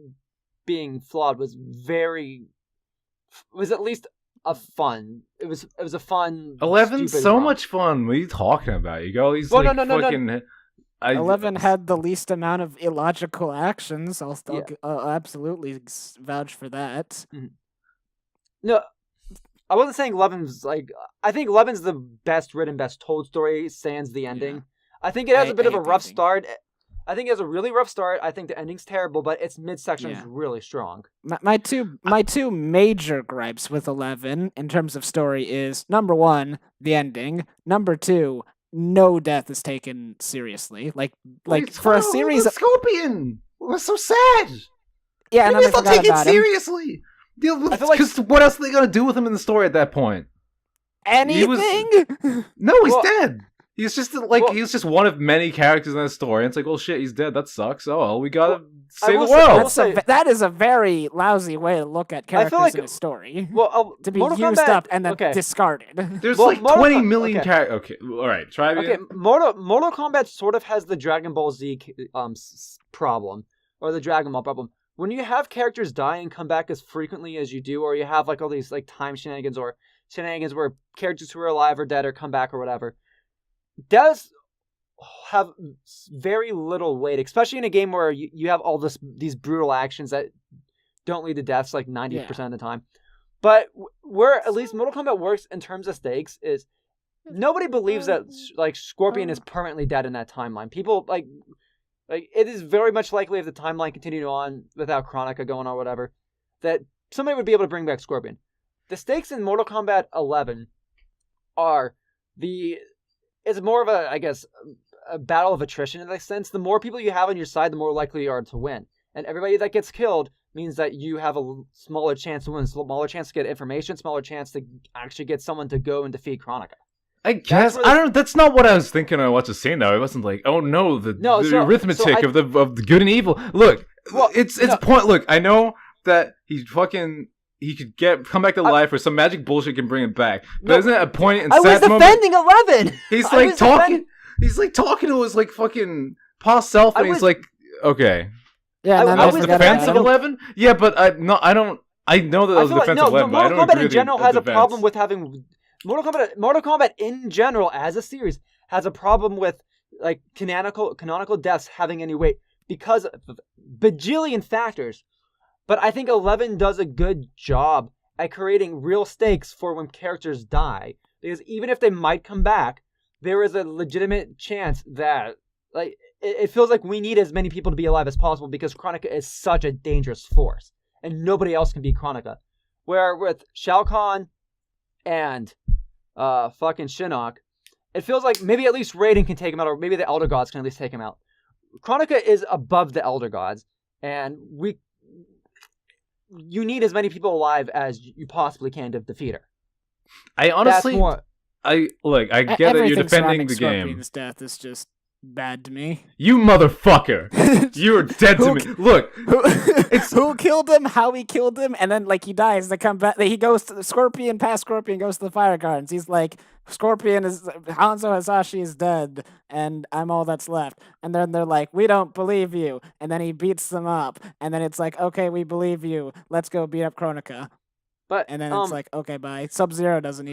being flawed, was at least a fun. It was a fun. 11's so much fun. What are you talking about? You got all these fucking. 11 had the least amount of illogical actions. I'll absolutely vouch for that. No, I wasn't saying 11's I think 11's the best written, best told story. Sans the ending. Yeah. I think it has a bit of a rough start. I think it has a really rough start. I think the ending's terrible, but its midsection is really strong. My two major gripes with 11 in terms of story is, number 1, the ending. Number 2, no death is taken seriously. For a series of Scorpion. It was so sad. Yeah, and I not take it seriously. Because what else are they gonna do with him in the story at that point? Anything? No, he's dead. He's just he was just one of many characters in that story. And it's well, shit, he's dead. That sucks. Oh, well, we gotta save the world. That is a very lousy way to look at characters in a story. Well, to be used up and then discarded. There's 20 million characters. Okay, all right, Trybien. Okay, Mortal Kombat sort of has the Dragon Ball Z problem, or the Dragon Ball problem. When you have characters die and come back as frequently as you do, or you have all these time shenanigans or shenanigans where characters who are alive or dead or come back or whatever, does have very little weight, especially in a game where you have all these brutal actions that don't lead to deaths 90% of the time. But where at least Mortal Kombat works in terms of stakes is nobody believes that Scorpion is permanently dead in that timeline. People it is very much likely if the timeline continued on without Kronika going on or whatever, that somebody would be able to bring back Scorpion. The stakes in Mortal Kombat 11 are it's more of a battle of attrition in that sense. The more people you have on your side, the more likely you are to win. And everybody that gets killed means that you have a smaller chance to win, smaller chance to get information, smaller chance to actually get someone to go and defeat Kronika. I guess that's not what I was thinking I was just saying though. It wasn't oh no, the arithmetic of the good and evil. Look, it's point. Look, I know that he could come back to life, or some magic bullshit can bring him back. But isn't it a point in I was defending 11. He's talking. He's talking to his fucking past self, and he's okay. Yeah, I was defense of 11. Yeah, but I know that was defense of 11. Mortal Kombat in general has a problem with having Mortal Kombat in general as a series has a problem with canonical deaths having any weight because of bajillion factors. But I think 11 does a good job at creating real stakes for when characters die. Because even if they might come back, there is a legitimate chance that it feels like we need as many people to be alive as possible because Kronika is such a dangerous force, and nobody else can beat Kronika. Where with Shao Kahn and fucking Shinnok, it feels like maybe at least Raiden can take him out, or maybe the Elder Gods can at least take him out. Kronika is above the Elder Gods, and you need as many people alive as you possibly can to defeat her. I honestly, I get that you're defending the game. Scorpion's death is just bad to me. You motherfucker! You are dead to me. Look, who killed him, how he killed him, and then like he dies. They come back. He goes to Scorpion. Past Scorpion goes to the Fire Gardens. He's like, Hanzo Hasashi is dead, and I'm all that's left. And then they're like, we don't believe you. And then he beats them up. And then it's like, okay, we believe you. Let's go beat up Kronika. And then it's like, okay, bye. Sub-Zero doesn't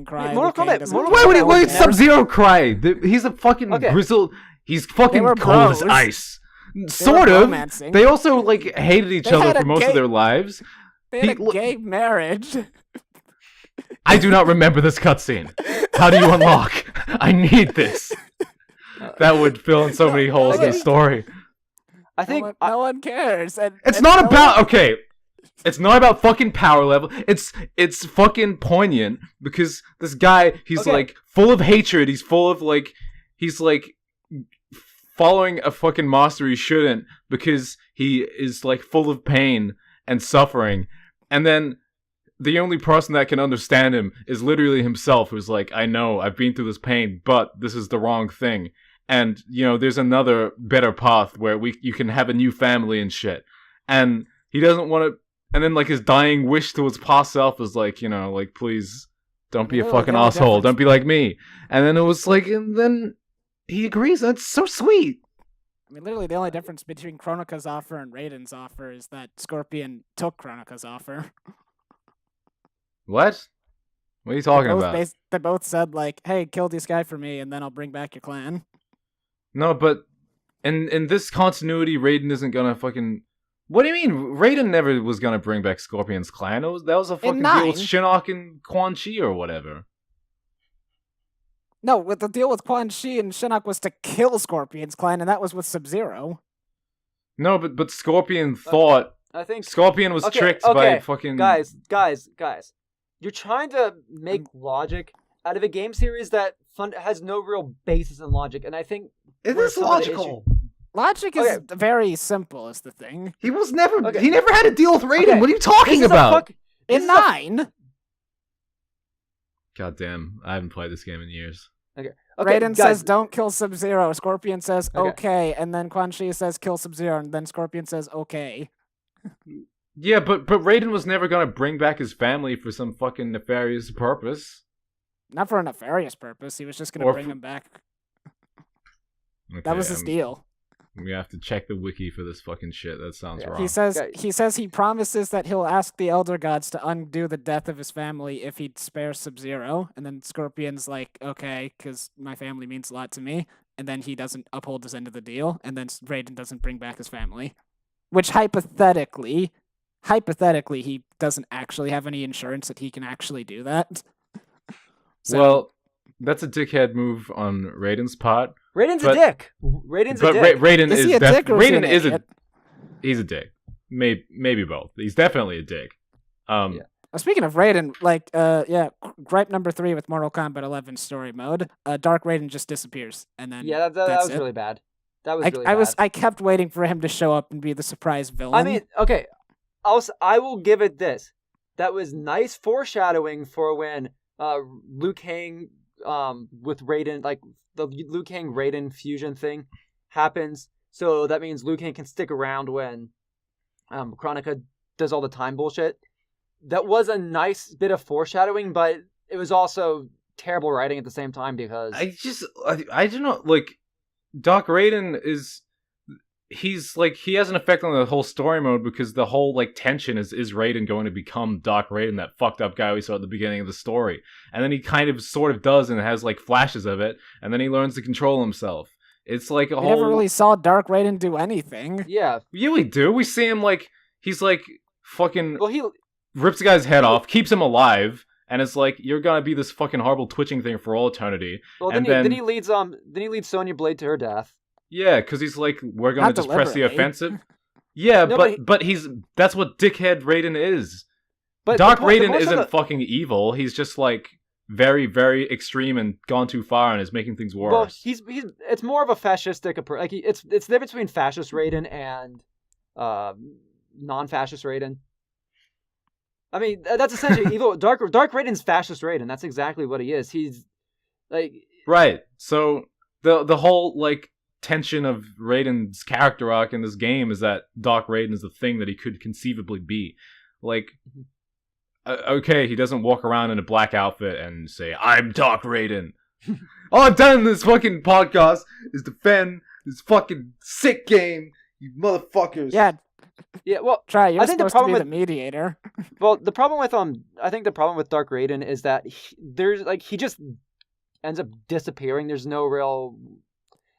cry. Mortal Kombat. Why would Sub-Zero cry? He's a fucking grizzled. He's fucking cold as ice. Sort of. Romancing. They also like hated each other for most of their lives. They had a gay marriage. I do not remember this cutscene. How do you unlock? I need this. That would fill in so many holes in the story. I think no one cares. It's not about okay. It's not about fucking power level. It's fucking poignant because this guy, he's like full of hatred. He's full of he's following a fucking master he shouldn't because he is like full of pain and suffering. And then the only person that can understand him is literally himself, who's like, I know, I've been through this pain, but this is the wrong thing. And, there's another better path where you can have a new family and shit. And he doesn't want to. And then, his dying wish to his past self is please don't be a fucking asshole. Don't be like me. And then it was and then he agrees. That's so sweet. I mean, literally, the only difference between Kronika's offer and Raiden's offer is that Scorpion took Kronika's offer. What? What are you talking about? They both said, hey, kill this guy for me, and then I'll bring back your clan. No, but in this continuity, Raiden isn't gonna fucking... What do you mean? Raiden never was gonna bring back Scorpion's clan. That was a fucking deal with Shinnok and Quan Chi or whatever. No, the deal with Quan Chi and Shinnok was to kill Scorpion's clan, and that was with Sub-Zero. No, but Scorpion thought... I think Scorpion was tricked by fucking... Guys. You're trying to make logic out of a game series that has no real basis in logic, and I think... It is logical. Logic is very simple, is the thing. He was never... He never had a deal with Raiden. What are you talking about? In 9? God damn. I haven't played this game in years. Okay, Raiden says, don't kill Sub-Zero. Scorpion says, okay. And then Quan Chi says, kill Sub-Zero. And then Scorpion says, okay. Yeah, but Raiden was never going to bring back his family for some fucking nefarious purpose. Not for a nefarious purpose. He was just going to bring him back. Okay, that was his deal. We have to check the wiki for this fucking shit. That sounds wrong. He says he promises that he'll ask the Elder Gods to undo the death of his family if he spares Sub-Zero. And then Scorpion's like, okay, because my family means a lot to me. And then he doesn't uphold his end of the deal. And then Raiden doesn't bring back his family. Which hypothetically, he doesn't actually have any insurance that he can actually do that. Well, that's a dickhead move on Raiden's part. Raiden's a dick. Raiden is a he's a dick. Maybe both. He's definitely a dick. Speaking of Raiden, gripe number 3 with Mortal Kombat 11 story mode, Dark Raiden just disappears, and then that was really bad. That was really bad. I kept waiting for him to show up and be the surprise villain. I mean, okay, I will give it this. That was nice foreshadowing for when Liu Kang with Raiden, the Liu Kang Raiden fusion thing happens. So that means Liu Kang can stick around when Kronika does all the time bullshit. That was a nice bit of foreshadowing, but it was also terrible writing at the same time because I don't know, Doc Raiden he has an effect on the whole story mode because the whole tension is Raiden going to become Doc Raiden, that fucked up guy we saw at the beginning of the story, and then he kind of sort of does and has flashes of it, and then he learns to control himself. It's we never really saw Dark Raiden do anything. Yeah, we do. We see him he's fucking he rips the guy's head off, keeps him alive, and it's you're gonna be this fucking horrible twitching thing for all eternity. Well, and then he leads Sonya Blade to her death. Yeah, because he's like, we're gonna Not just press the deliberately. offensive. Yeah, No, but that's what dickhead Raiden is. But Dark the Raiden more so isn't fucking evil. He's just like very, very extreme and gone too far and is making things worse. Well, he's it's more of a fascistic approach. Like it's the difference between fascist Raiden and non-fascist Raiden. I mean, that's essentially evil. Dark Raiden's fascist Raiden. That's exactly what he is. He's like right. So the whole like tension of Raiden's character arc in this game is that Dark Raiden is the thing that he could conceivably be. Like, okay, he doesn't walk around in a black outfit and say, "I'm Dark Raiden." All I've done in this fucking podcast is defend this fucking sick game, you motherfuckers. Yeah, well, try. You're I think the supposed to be problem the mediator. well, the problem with I think the problem with Dark Raiden is that he just ends up disappearing. There's no real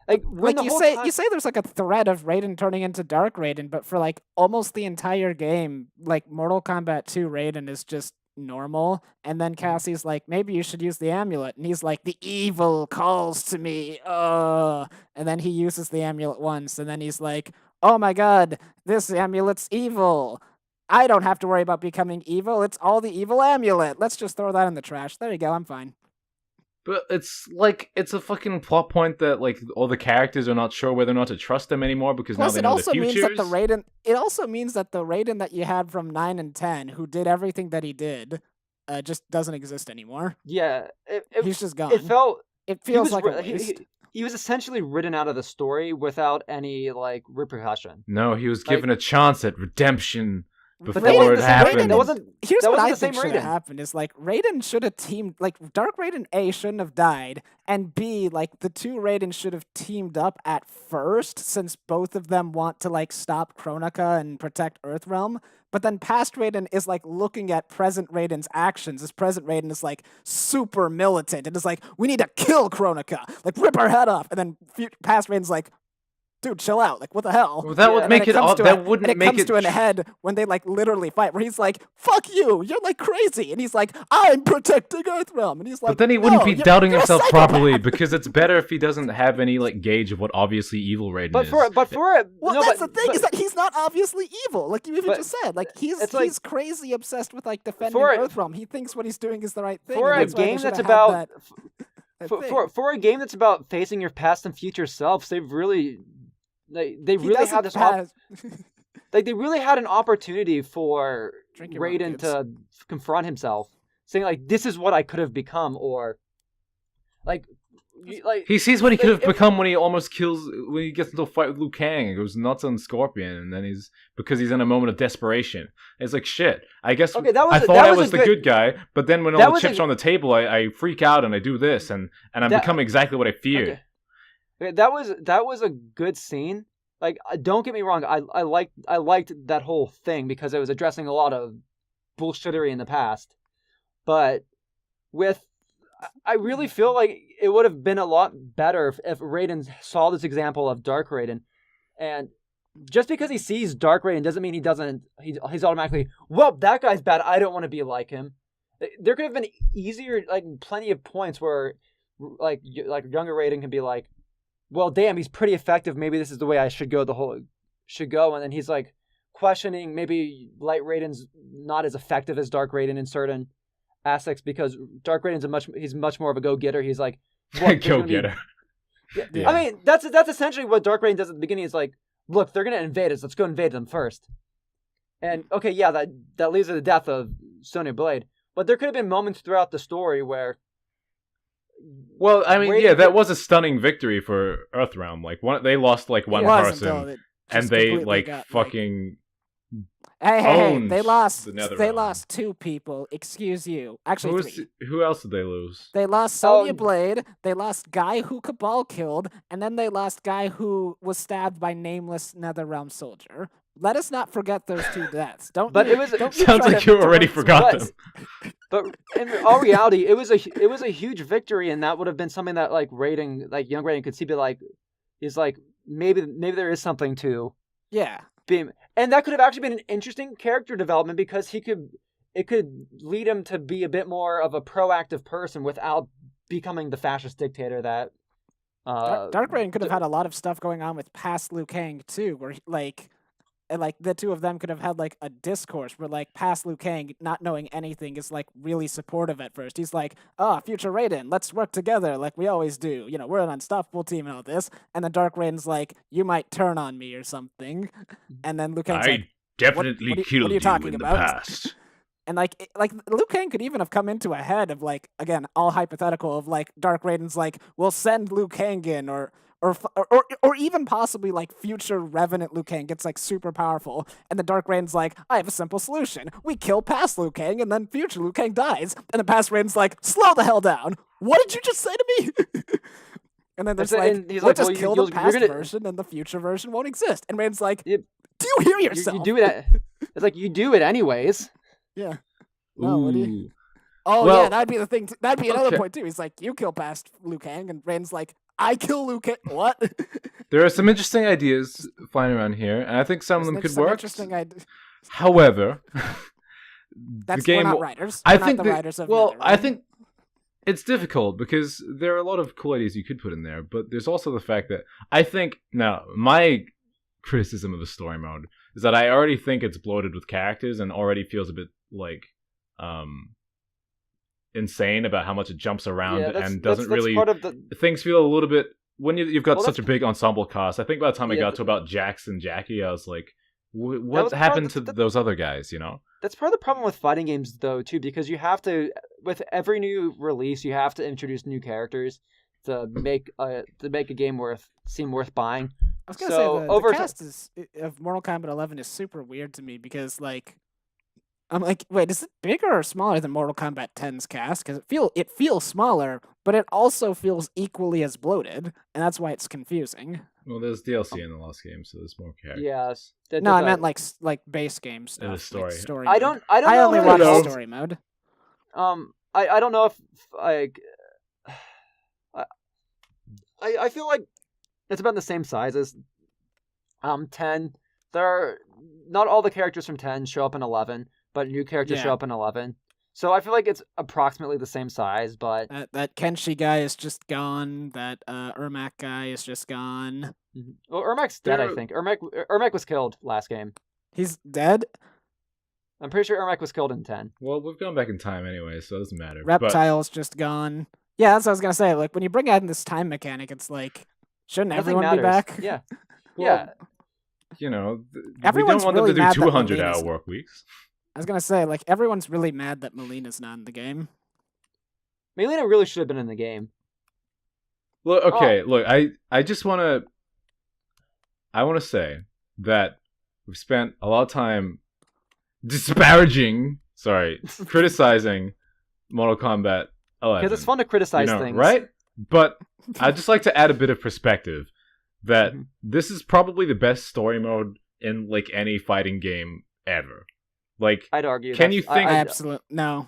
like when Like you say there's like a threat of Raiden turning into Dark Raiden, but for like almost the entire game, like Mortal Kombat 2 Raiden is just normal, and then Cassie's like, maybe you should use the amulet, and he's like, the evil calls to me, and then he uses the amulet once, and then he's like, oh my god, this amulet's evil. I don't have to worry about becoming evil. It's all the evil amulet. Let's just throw that in the trash. There you go. I'm fine. But it's like, it's a fucking plot point that like all the characters are not sure whether or not to trust them anymore because Plus, now they it know also the means futures. that the Raiden. It also means that the Raiden that you had from 9 and 10, who did everything that he did, just doesn't exist anymore. yeah, He's just gone. it felt It he feels was like a he, waste. he was essentially written out of the story without any like repercussion. No, he was given a chance at redemption before Raiden- it this is happened. Raiden. That wasn't- Here's that what wasn't I the same think should have Raiden. happened is like Raiden should have teamed, like Dark Raiden A shouldn't have died, and B, like the two Raidens should have teamed up at first, since both of them want to like stop Kronika and protect Earthrealm. But then past Raiden is like looking at present Raiden's actions, as present Raiden is like super militant and is like, we need to kill Kronika, like rip her head off, and then past Raiden's like, dude, chill out. Like, what the hell? Well, that would And then make it comes odd. to That a- wouldn't and it make comes it to an head when they like literally fight, where he's like, "Fuck you, you're like crazy," and he's like, "I'm protecting Earthrealm," and he's like, But then he wouldn't "No, be you're- doubting you're a himself psychopath." properly because it's better if he doesn't have any like gauge of what obviously evil Raiden But is. for Well, no, that's but, the thing but, is that he's not obviously evil, like you even But just said. Like he's it's like- crazy obsessed with like defending For a- Earthrealm. He thinks what he's doing is the right thing. for and a that's why they game should that's have had about that for thing. a game that's about facing your past and future selves, they've really they He really had doesn't this have- like they really had an opportunity for Drink your milk, Raiden kids. to confront himself, saying like, "This is what I could have become," or like he sees what he could have if- become when he almost kills, when he gets into a fight with Liu Kang and goes nuts on Scorpion, and then because he's in a moment of desperation. It's like, shit, I guess Okay, that was I a- thought that I was a was the good- good guy, but then when that all the was a- chips are on the table, I freak out and I do this, and I'm That- becoming exactly what I feared. Okay, that was a good scene. Like, don't get me wrong, I liked that whole thing because it was addressing a lot of bullshittery in the past. But I really feel like it would have been a lot better if Raiden saw this example of Dark Raiden, and just because he sees Dark Raiden doesn't mean he's automatically, well, that guy's bad, I don't want to be like him. There could have been easier, like plenty of points where like younger Raiden can be like, well, damn, he's pretty effective. Maybe this is the way I should go. And then he's like questioning maybe Light Raiden's not as effective as Dark Raiden in certain aspects because Dark Raiden's he's much more of a go-getter. He's like, Go-getter. Yeah. I mean, that's essentially what Dark Raiden does at the beginning. Is like, look, they're gonna invade us. Let's go invade them first. And okay, yeah, that leads to the death of Sonya Blade. But there could have been moments throughout the story where. Well, I mean, Raiden yeah, that could- was a stunning victory for Earthrealm. Like they lost like one It was until person, it and just they completely like got, fucking. Hey, they owns lost. the Netherrealm. They lost 2 people. Excuse you. Actually, 3. Who else did they lose? They lost Sonya Oh. Blade. They lost guy who Cabal killed, and then they lost guy who was stabbed by nameless Netherrealm soldier. Let us not forget those 2 deaths. Don't. But you- it was- don't you Sounds try like to you already throw forgot But- them. But in all reality, it was a huge victory, and that would have been something that like young Raiden could see. Be like, is like maybe there is something to Yeah. being, and that could have actually been an interesting character development because it could lead him to be a bit more of a proactive person without becoming the fascist dictator that Dark Raiden could have had a lot of stuff going on with past Liu Kang too, where like the two of them could have had like a discourse where like past Liu Kang, not knowing anything, is like really supportive at first. He's like, "Oh, future Raiden, let's work together like we always do. You know, we're an unstoppable team and all this." And then Dark Raiden's like, "You might turn on me or something," and then Liu Kang's like, definitely what are killed you talking in about? the past. And like Liu Kang could even have come into a head of like, again, all hypothetical, of like Dark Raiden's like, we'll send Liu Kang in, or even possibly like future Revenant Liu Kang gets like super powerful, and the Dark Raiden's like, I have a simple solution. We kill past Liu Kang, and then future Liu Kang dies, and the past Raiden's like, slow the hell down. What did you just say to me? And then there's like, we'll just kill the past version, and the future version won't exist. And Raiden's like, do you hear yourself? You do it. It's like you do it anyways. Yeah. No, what do you... Ooh. Oh, Well, yeah, that'd be the thing. That'd be another okay. point, too. He's like, you kill past Liu Kang, and Raiden's like, I kill Liu Kang. What? There are some interesting ideas flying around here, and I think some of them could work. Interesting idea. However, That's the game. we're not writers. I We're not think the writers of well, Netherrealm. I think it's difficult because there are a lot of cool ideas you could put in there, but there's also the fact that I think now my criticism of the story mode is that I already think it's bloated with characters and already feels a bit like insane about how much it jumps around and doesn't really. Part of the... Things feel a little bit when you've got such a big ensemble cast. I think by the time I got to about Jax and Jackie, I was like, what happened to those other guys? You know. That's part of the problem with fighting games, though, too, because you have to, with every new release, you have to introduce new characters to make a game seem worth buying. I was gonna say the cast of Mortal Kombat 11 is super weird to me because like I'm like, wait, is it bigger or smaller than Mortal Kombat 10's cast? Because it feels smaller, but it also feels equally as bloated, and that's why it's confusing. Well, there's DLC in the last game, so there's more characters. Yes. No, I meant like base game stuff. In the story. Like story I mode. don't. I only watch know. story mode. I don't know if like. I feel like it's about the same size as 10. There are not all the characters from 10 show up in 11, but new characters show up in 11. So I feel like it's approximately the same size, but that Kenshi guy is just gone. That Ermac guy is just gone. Well, Ermac's dead, I think. Ermac was killed last game. He's dead? I'm pretty sure Ermac was killed in 10. Well, we've gone back in time anyway, so it doesn't matter. Reptile's just gone. Yeah, that's what I was gonna say. Like when you bring in this time mechanic, it's like, shouldn't everyone be back? Yeah. Well, yeah. You know, Everyone's we don't want really them to mad do that 200-hour Melina's... work weeks. I was gonna say, like, everyone's really mad that Melina's not in the game. Melina really should have been in the game. Look, okay, look, I just want to say that we've spent a lot of time criticizing Mortal Kombat 11. Because it's fun to criticize things. Right? But I'd just like to add a bit of perspective that this is probably the best story mode in, like, any fighting game ever. Like, I'd argue. Can you think... I absolutely... No.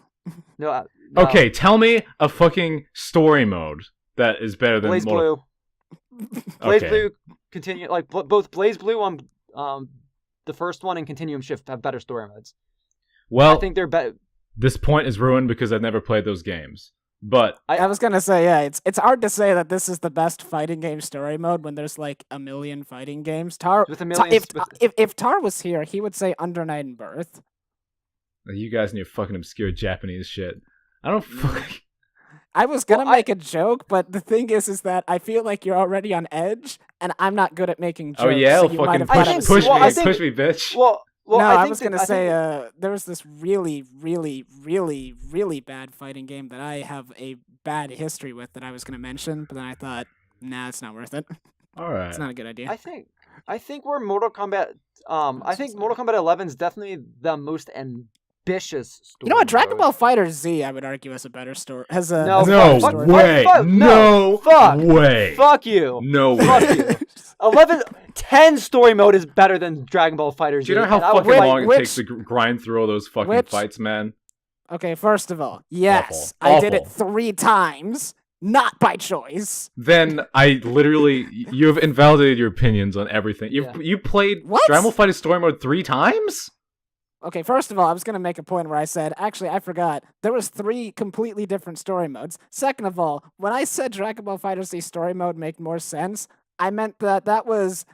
No. Okay, tell me a fucking story mode that is better than Blaze Mortal... Blue. Blaze Blue continue like both Blaze Blue on the first one and Continuum Shift have better story modes. Well, I think they're better. This point is ruined because I've never played those games. But I was gonna say, yeah, it's hard to say that this is the best fighting game story mode when there's like a million fighting games. If Tar was here, he would say Under Night and Birth. You guys and your fucking obscure Japanese shit. I don't fucking... I was gonna make a joke, but the thing is that I feel like you're already on edge, and I'm not good at making jokes. Oh yeah, so fucking push me, bitch. Well, no, I was gonna say there was this really, really, really, really bad fighting game that I have a bad history with that I was gonna mention, but then I thought, nah, it's not worth it. All right, it's not a good idea. I think we're Mortal Kombat. I think Mortal Kombat 11 is definitely the most ambitious story. You know what? Dragon Ball Fighter Z, I would argue, has a better story. No way. Fuck you. No way. Fuck you. 10 story mode is better than Dragon Ball Fighter Z. Do you know how fucking long it takes to grind through all those fucking fights, man? Okay, first of all, yes, I did it 3 times, not by choice. Then I literally, you have invalidated your opinions on everything. You played Dragon Ball Fighter story mode 3 times? Okay, first of all, I was gonna make a point where I said, actually, I forgot. There was 3 completely different story modes. Second of all, when I said Dragon Ball FighterZ story mode made more sense, I meant that was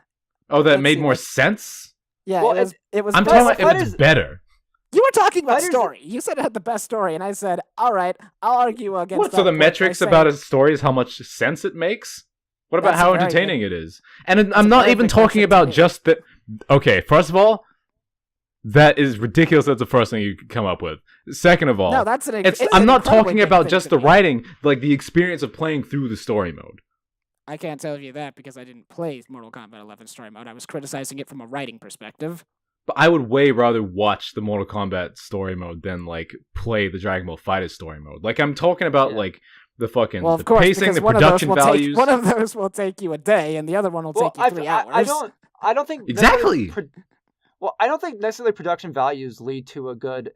Oh, that let's made see, more sense. yeah, Well, it was I'm best. talking about if it's better. You were talking about Fighters- story. You said it had the best story, and I said, all right, I'll argue against What? that So the point by metrics saying about a story is how much sense it makes? What about That's a how very entertaining good- it is? And a I'm not even perfect talking question to about me. just the. Okay, first of all, that is ridiculous. That's the first thing you could come up with. Second of all, No, that's an. it's. It's I'm an not incredibly talking big about thing just to the me. writing, like the experience of playing through the story mode. I can't tell you that because I didn't play Mortal Kombat 11 story mode. I was criticizing it from a writing perspective. But I would way rather watch the Mortal Kombat story mode than like play the Dragon Ball FighterZ story mode. Like I'm talking about Yeah. like the fucking Well, of the course, pacing, because the one of those production will values. take one of those will take you a day, and the other one will Well, take you 3 hours. I don't think Exactly. Well, I don't think necessarily production values lead to a good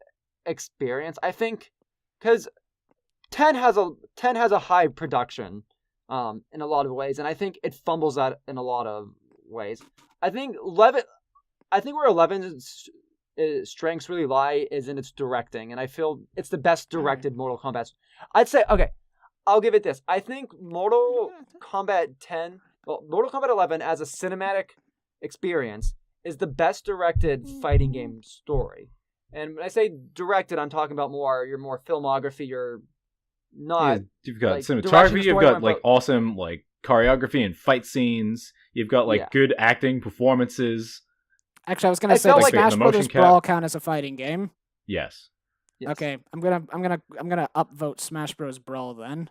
experience. I think because 10 has a high production in a lot of ways, and I think it fumbles that in a lot of ways. I think where 11's strengths really lie is in its directing, and I feel it's the best directed Mortal Kombat. I'd say, okay, I'll give it this. I think Mortal Kombat 11 as a cinematic experience is the best directed fighting game story. And when I say directed, I'm talking about your more filmography, your not. Yeah, you've got like, direction, cinematography, you've got storyline, like but- awesome like choreography and fight scenes. You've got like Yeah. good acting performances. Actually, I was gonna I say, felt does like Smash the motion Brothers cap- Brawl count as a fighting game? Yes. Yes. Okay, I'm gonna upvote Smash Bros. Brawl then.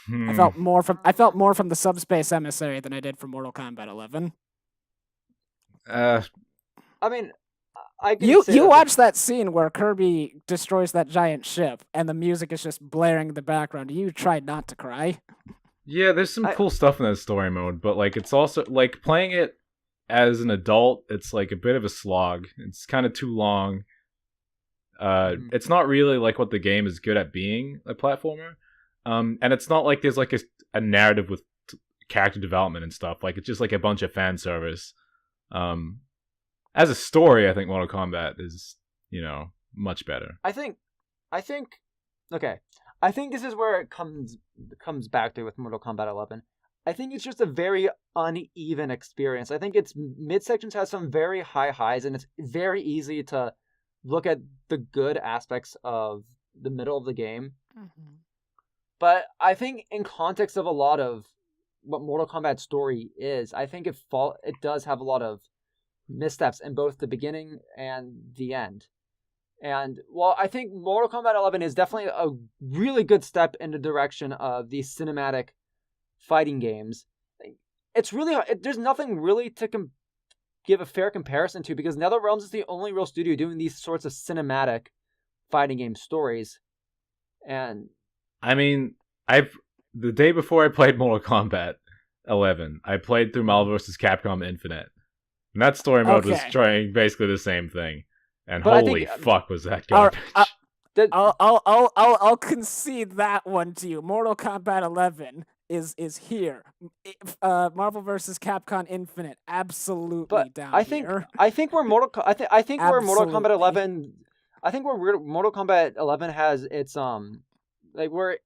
I felt more from the Subspace Emissary than I did from Mortal Kombat 11. Uh, I mean, I can You say that watch that scene where Kirby destroys that giant ship and the music is just blaring in the background. You tried not to cry. yeah, there's some I- cool stuff in that story mode, but like it's also like playing it as an adult, it's like a bit of a slog. It's kind of too long. Mhm. It's not really like what the game is good at being, a platformer. And it's not like there's like a narrative with character development and stuff. Like it's just like a bunch of fan service. As a story, I think Mortal Kombat is, much better. I think, okay. I think this is where it comes back to with Mortal Kombat 11. I think it's just a very uneven experience. I think its midsections has some very high highs, and it's very easy to look at the good aspects of the middle of the game. But I think in context of a lot of what Mortal Kombat story is, I think it does have a lot of missteps in both the beginning and the end. And while I think Mortal Kombat 11 is definitely a really good step in the direction of these cinematic fighting games, it's really there's nothing really to give a fair comparison to, because NetherRealm is the only real studio doing these sorts of cinematic fighting game stories. And I mean, the day before I played Mortal Kombat 11, I played through Marvel vs. Capcom Infinite, and that story mode was Okay. trying basically the same thing. And But I holy think- fuck, was that All garbage! that, I'll concede that one to you. Mortal Kombat 11 is here. Marvel vs. Capcom Infinite, absolutely but down I think here. I think where Mortal Kombat 11 has its like where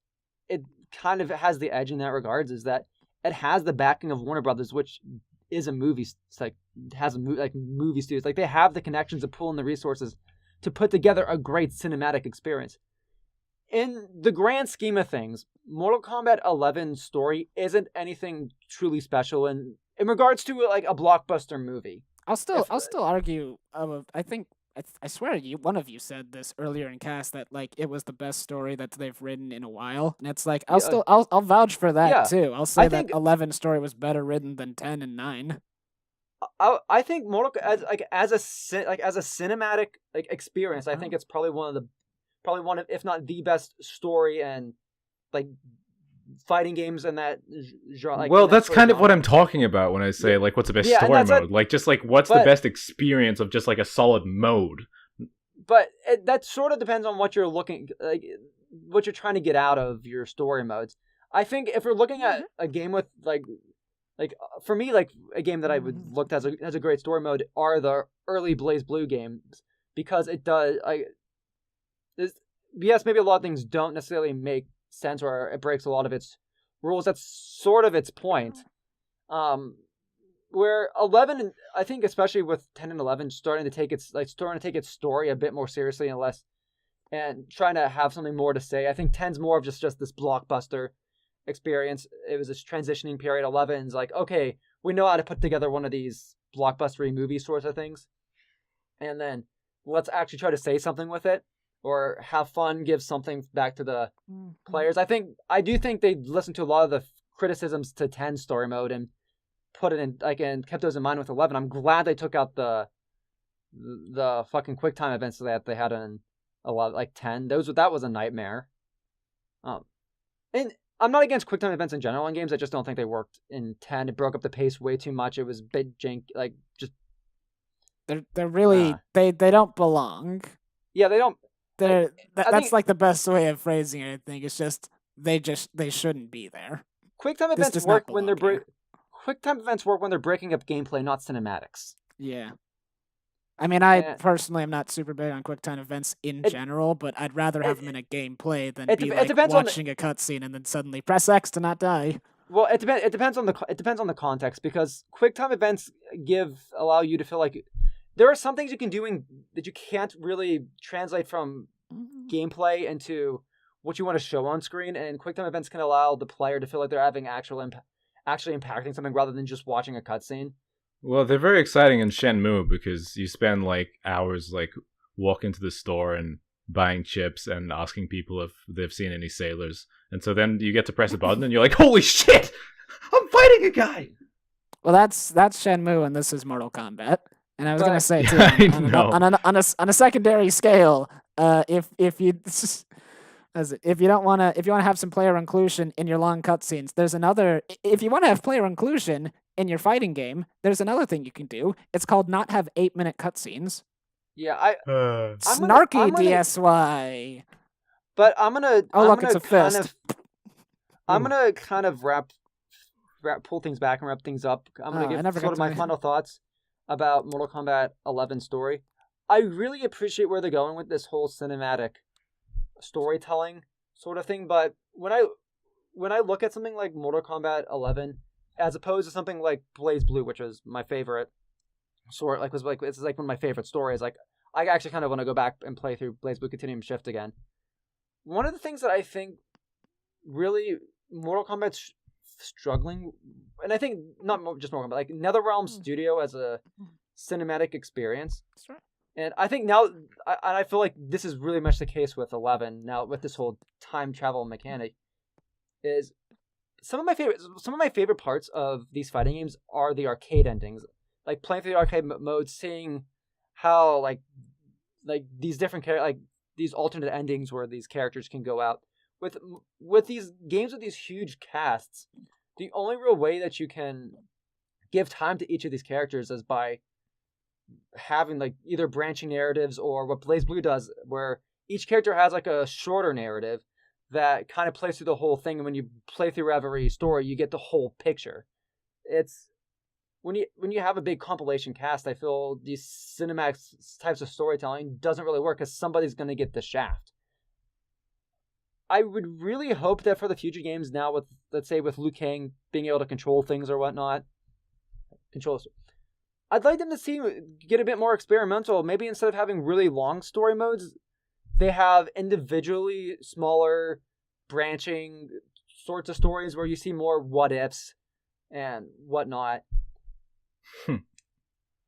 it kind of has the edge in that regards is that it has the backing of Warner Brothers, which is a movie movie studios. Like they have the connections to pull in the resources to put together a great cinematic experience. In the grand scheme of things, Mortal Kombat 11 story isn't anything truly special in regards to like a blockbuster movie. I'll still argue. I swear one of you said this earlier in cast that like it was the best story that they've written in a while, and it's like I'll vouch for that Yeah. too. I'll say I that think- 11 story was better written than 10 and 9. I think Mortal as a cinematic experience, I think it's probably one of if not the best story and like fighting games in that genre. Well, that's kind of what I'm talking about when I say like what's the best Yeah, and story that's mode. Like just like what's the but- best experience of just like a solid mode. But that sort of depends on what you're what you're trying to get out of your story modes. I think if you're looking at a game with like like for me, like a game that I would look at as a great story mode are the early Blaze Blue games, because it does. Yes, maybe a lot of things don't necessarily make sense, or it breaks a lot of its rules. That's sort of its point. Where 11, I think, especially with 10 and 11, starting to take its story a bit more seriously and trying to have something more to say. I think 10's more of just this blockbuster experience. It was this transitioning period. 11's like, okay, we know how to put together one of these blockbustery movie sorts of things, and then let's actually try to say something with it, or have fun, give something back to the players. I do think they listened to a lot of the criticisms to 10 story mode and put it in, like, and kept those in mind with 11. I'm glad they took out the fucking QuickTime events that they had in 11, like 10. That was a nightmare. And I'm not against QuickTime events in general in games. I just don't think they worked in 10. It broke up the pace way too much. It was a bit jank, like just. They're really they don't belong. Yeah, they don't. That's like the best way of phrasing it. I think it's just they shouldn't be there. QuickTime events work when they're QuickTime events work when they're breaking up gameplay, not cinematics. Yeah. I mean, I personally am not super big on QuickTime events in general, but I'd rather have them in a gameplay than be like watching a cutscene and then suddenly press X to not die. Well, it depends on the context, because QuickTime events allow you to feel like there are some things you can do that you can't really translate from gameplay into what you want to show on screen, and QuickTime events can allow the player to feel like they're having actually impacting something rather than just watching a cutscene. Well, they're very exciting in Shenmue because you spend like hours like walking to the store and buying chips and asking people if they've seen any sailors. And so then you get to press a button and you're like, holy shit! I'm fighting a guy! Well, that's Shenmue and this is Mortal Kombat. And I was going to say, too, on a secondary scale, if you want to have some player inclusion in your long cutscenes, if you want to have player inclusion in your fighting game, there's another thing you can do. It's called not have 8-minute cutscenes. Yeah, Snarky DSY. But I'm gonna. It's a fist. I'm gonna kind of pull things back and wrap things up. I'm gonna give sort of my final thoughts about Mortal Kombat 11 story. I really appreciate where they're going with this whole cinematic storytelling sort of thing, but when I look at something like Mortal Kombat 11 as opposed to something like Blaze Blue, which was my favorite it's like one of my favorite stories, like I actually kind of want to go back and play through Blaze Blue Continuum Shift again. One of the things that I think really Mortal Kombat's struggling, and I think not just Mortal Kombat, like Netherrealm Studio as a cinematic experience. That's right. And I think now, I feel like this is really much the case with 11 now, with this whole time travel mechanic, is some of my favorite parts of these fighting games are the arcade endings, like playing through the arcade mode, seeing how like these different these alternate endings where these characters can go out with these games with these huge casts. The only real way that you can give time to each of these characters is by having like either branching narratives, or what Blaze Blue does, where each character has like a shorter narrative that kind of plays through the whole thing, and when you play through every story, you get the whole picture. It's when you have a big compilation cast, I feel these cinematic types of storytelling doesn't really work because somebody's going to get the shaft. I would really hope that for the future games now, with let's say with Liu Kang being able to control things or whatnot, I'd like them to get a bit more experimental. Maybe instead of having really long story modes, they have individually smaller branching sorts of stories where you see more what ifs and whatnot.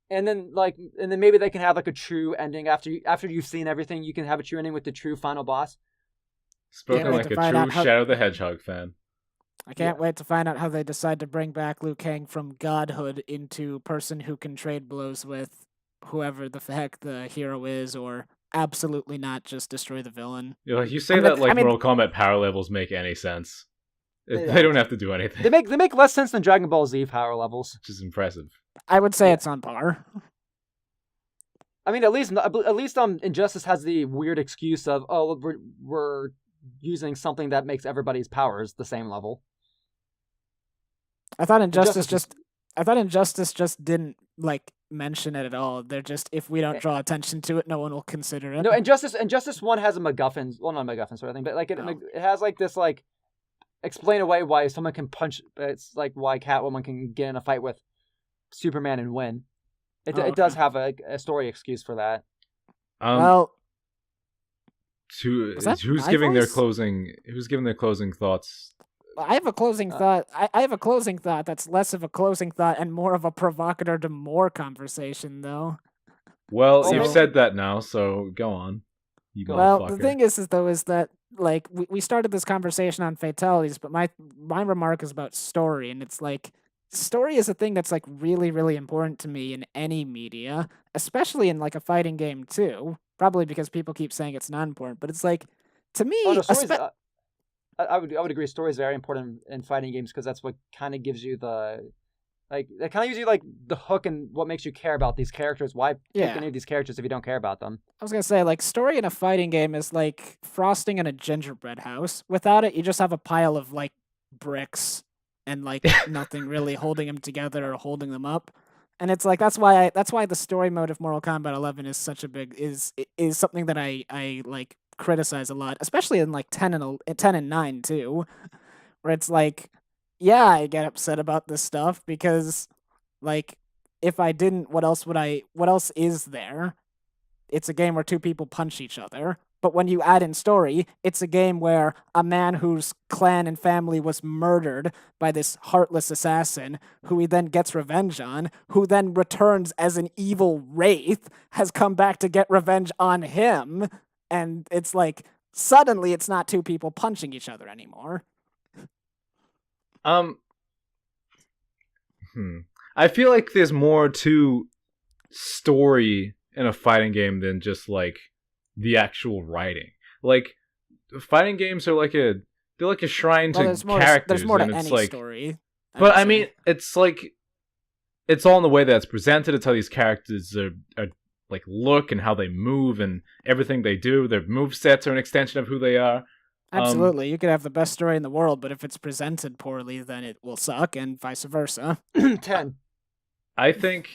And then maybe they can have like a true ending after you've seen everything. You can have a true ending with the true final boss. Spoken like a true Shadow the Hedgehog fan. I can't wait to find out how they decide to bring back Liu Kang from godhood into person who can trade blows with whoever the heck the hero is, or absolutely not just destroy the villain. You say Mortal Kombat power levels make any sense. They don't have to do anything. They make less sense than Dragon Ball Z power levels, which is impressive. I would say it's on par. I mean, at least Injustice has the weird excuse of, oh, we're using something that makes everybody's powers the same level. I thought Injustice is Injustice just didn't like mention it at all. They're just, if we don't eh, draw attention to it, no one will consider it. no Injustice 1 has a MacGuffin, well, not a MacGuffin sort of thing, but like Oh. it has like this like explain away why someone can punch. It's like why Catwoman can get in a fight with Superman and win. It Oh, it does okay. have a story excuse for that. Um, Well, was that who's my giving their voice? closing? Who's giving their closing thoughts? I have a closing Uh, thought. I have a closing thought that's less of a closing thought and more of a provocateur to more conversation, though. Well, Well, you've So, said that now, so go on, you Go well, the motherfucker. thing is though, is that like we started this conversation on fatalities, but my remark is about story, and it's like story is a thing that's like really, really important to me in any media, especially in like a fighting game too. Probably because people keep saying it's not important, but it's like to oh me, no, stories. I would agree. Story is very important in fighting games because that's what kind of gives you the like. It kind of gives you like the hook and what makes you care about these characters. Why pick yeah. any of these characters if you don't care about them? I was gonna say, like, story in a fighting game is like frosting in a gingerbread house. Without it, you just have a pile of like bricks and like nothing really holding them together or holding them up. And it's like that's why the story mode of Mortal Kombat 11 is such a big is something that I like criticize a lot, especially in like 10 and 9 too, where it's like, yeah, I get upset about this stuff because like if I didn't, what else is there? It's a game where two people punch each other. But when you add in story, it's a game where a man whose clan and family was murdered by this heartless assassin, who he then gets revenge on, who then returns as an evil wraith, has come back to get revenge on him. And it's like, suddenly it's not two people punching each other anymore. Um, I feel like there's more to story in a fighting game than just like the actual writing. Like fighting games are like they're like a shrine Well, to there's characters, more to and it's any like, story. but would I mean, say. it's like it's all in the way that it's presented. It's how these characters are like look and how they move and everything they do. Their move sets are an extension of who they are. Um, Absolutely. You could have the best story in the world, but if it's presented poorly, then it will suck, and vice versa. 10. I think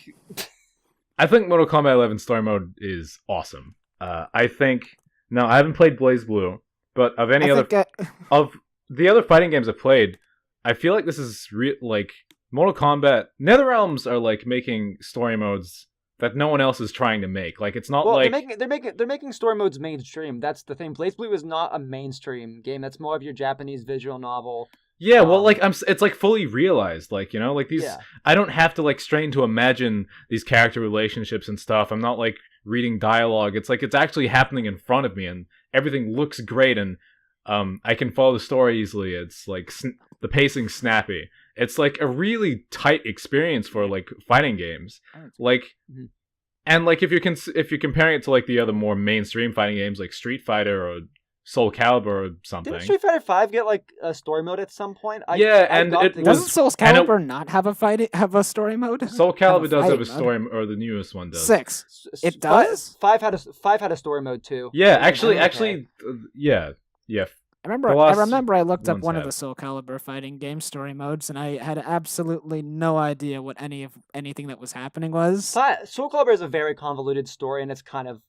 I think Mortal Kombat 11 story mode is awesome. I think now I haven't played Blaze Blue, but of any I other think of the other fighting games I've played, I feel like this is like Mortal Kombat. Netherrealms are like making story modes that no one else is trying to make. Like it's not Well, like they're making story modes mainstream. That's the thing. Blaze Blue is not a mainstream game. That's more of your Japanese visual novel. yeah, well, like Um, it's like fully realized. Like like these. yeah. I don't have to like strain to imagine these character relationships and stuff. I'm not like reading dialogue. It's like it's actually happening in front of me, and everything looks great, and I can follow the story easily. It's like the pacing's snappy. It's like a really tight experience for like fighting games. Like, Mhm. and like if you're comparing it to like the other more mainstream fighting games like Street Fighter or Soul Calibur or something. Didn't Street Fighter 5 get like a story mode at some point? Yeah, I and got it the- was- doesn't Soul and it- Calibur not have a story mode? Soul Have a Calibur does have a fighting story, or the newest one does. 6. It Fi- does? Five had a story mode too. Yeah, It was actually, okay. yeah. I remember. The I last remember. I looked up ones one of have. the Soul Calibur fighting game story modes, and I had absolutely no idea what anything that was happening was. Soul Calibur is a very convoluted story, and it's kind of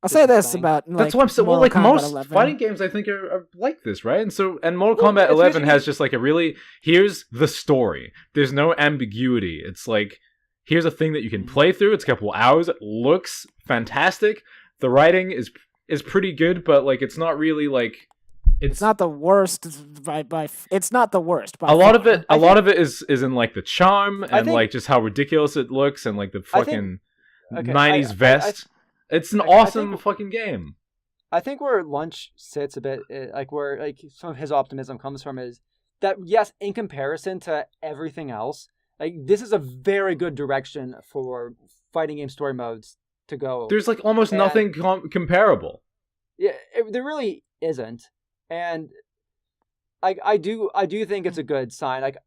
I'll say this Interesting. about like That's what I'm saying. Well, Mortal like Kombat most 11. fighting games, I think are like this, right? And Mortal Well, Kombat it's 11 has basically- just like a really here's the story. There's no ambiguity. It's like here's a thing that you can play through. It's a couple hours. It looks fantastic. The writing is pretty good, but like it's not really like It's not the worst it's not the worst. By a lot of far. it. A lot of it is in like the charm and think- like just how ridiculous it looks and like the I fucking think- okay, 90s vest. It's an I awesome think- fucking game. I think where Lunch sits a bit, like where like some of his optimism comes from is that yes, in comparison to everything else, like this is a very good direction for fighting game story modes to go. There's like almost And- nothing comparable. Yeah, there really isn't, and I do think it's a good sign. Like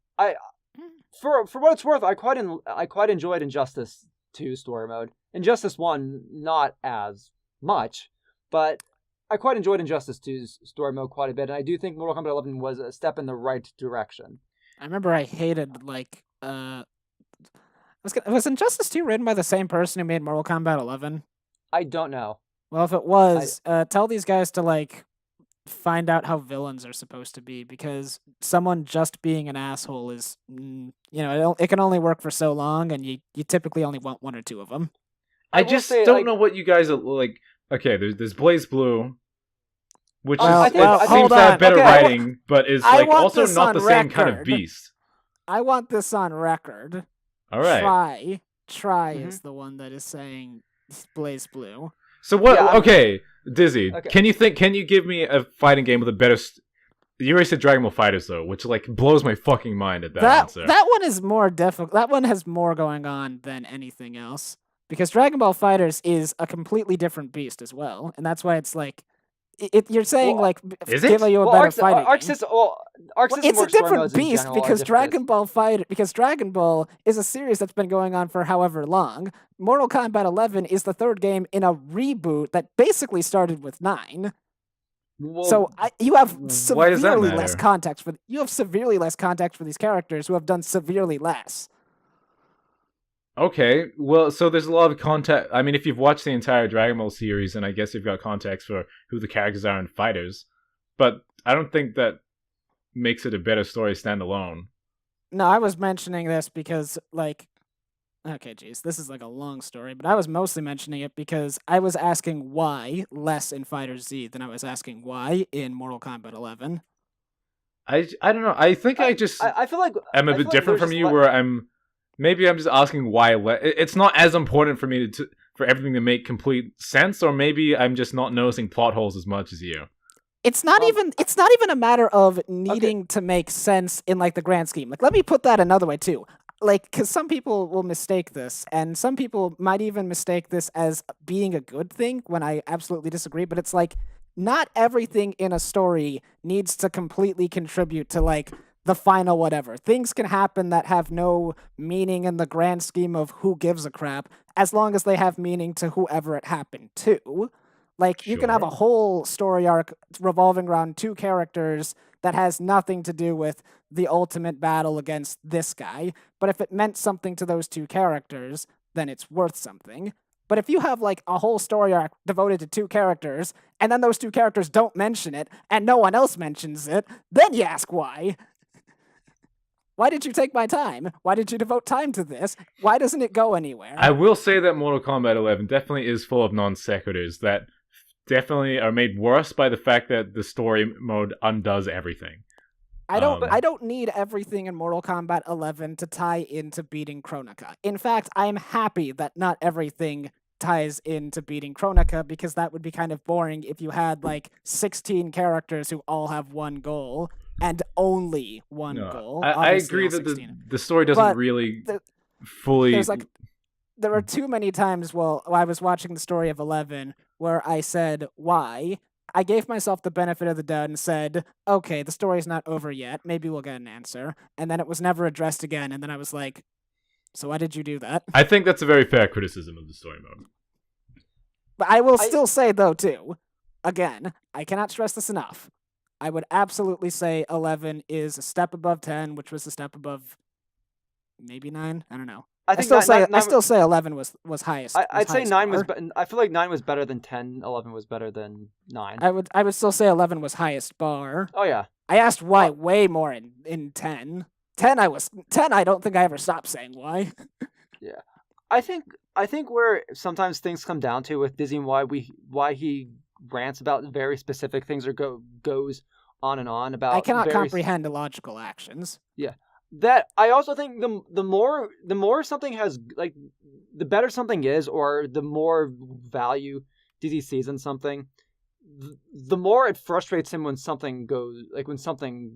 for what it's worth, I quite enjoyed Injustice 2 story mode. Injustice 1 not as much, but I quite enjoyed Injustice 2's story mode quite a bit, and I do think Mortal Kombat 11 was a step in the right direction. I remember I hated was Injustice 2 written by the same person who made Mortal Kombat 11? I don't know. Well, if it I was, tell these guys to like find out how villains are supposed to be, because someone just being an asshole is, it can only work for so long, and you typically only want one or two of them. I will just say, don't like, know what you guys are like. Okay, there's Blaze Blue, which Well, is well, it hold seems to have on. better Okay, writing, but is I like want also this not on the same kind of record. beast. I want this on record. All right. Try Mhm. is the one that is saying Blaze Blue. So what? Yeah, okay, Dizzy, Okay. Can you give me a fighting game with a better? You already said Dragon Ball Fighters though, which like blows my fucking mind at that answer. That one is more difficult. That one has more going on than anything else, because Dragon Ball Fighters is a completely different beast as well, and that's why it's like you're saying Well, like is give it? you a well, better Arc fighting game. System. Well, Arc Well, System it's a more story different modes in beast general are because different. because Dragon Ball is a series that's been going on for however long. Mortal Kombat 11 is the third game in a reboot that basically started with 9. Well, So you have why does that severely less matter? context for severely less context for these characters who have done severely less. Okay, well, so there's a lot of context. I mean, if you've watched the entire Dragon Ball series, and I guess you've got context for who the characters are in Fighters, but I don't think that makes it a better story standalone. No, I was mentioning this because okay, geez, this is like a long story, but I was mostly mentioning it because I was asking why less in Fighter Z than I was asking why in Mortal Kombat 11. I don't know. I think I just I feel like am a I bit feel like different there's from just you, where maybe I'm just asking why. It's not as important for me for everything to make complete sense, or maybe I'm just not noticing plot holes as much as you. It's not even a matter of needing to make sense in like the grand scheme. Like, let me put that another way too. Like, because some people will mistake this, and some people might even mistake this as being a good thing when I absolutely disagree. But it's like, not everything in a story needs to completely contribute to like the final whatever. Things can happen that have no meaning in the grand scheme of who gives a crap, as long as they have meaning to whoever it happened to. Like, you can have a Sure. whole story arc revolving around two characters that has nothing to do with the ultimate battle against this guy. But if it meant something to those two characters, then it's worth something. But if you have like a whole story arc devoted to two characters, and then those two characters don't mention it, and no one else mentions it, then you ask why. Why did you take my time? Why did you devote time to this? Why doesn't it go anywhere? I will say that Mortal Kombat 11 definitely is full of non sequiturs that definitely are made worse by the fact that the story mode undoes everything. I don't need everything in Mortal Kombat 11 to tie into beating Kronika. In fact, I'm happy that not everything ties into beating Kronika, because that would be kind of boring if you had like 16 characters who all have one goal and only one goal. I Obviously, agree all that 16. the story doesn't But really the- fully. There's like there are too many times while I was watching the story of 11 where I said why. I gave myself the benefit of the doubt and said, okay, the story's not over yet. Maybe we'll get an answer. And then it was never addressed again. And then I was like, so why did you do that? I think that's a very fair criticism of the story mode. But I will still say, though, too, again, I cannot stress this enough. I would absolutely say 11 is a step above 10, which was a step above maybe 9. I don't know. I still say 11 was highest. I'd say highest 9 was. bar. I feel like 9 was better than 10. 11 was better than 9. I would still say 11 was highest bar. Oh yeah. I asked why way more in 10. 10 I don't think I ever stopped saying why. Yeah. I think where sometimes things come down to with Disney and why he rants about very specific things or goes on and on about I cannot comprehend illogical actions. Yeah. That I also think the more something has like the better something is, or the more value Disney sees in something, the more it frustrates him when something goes when something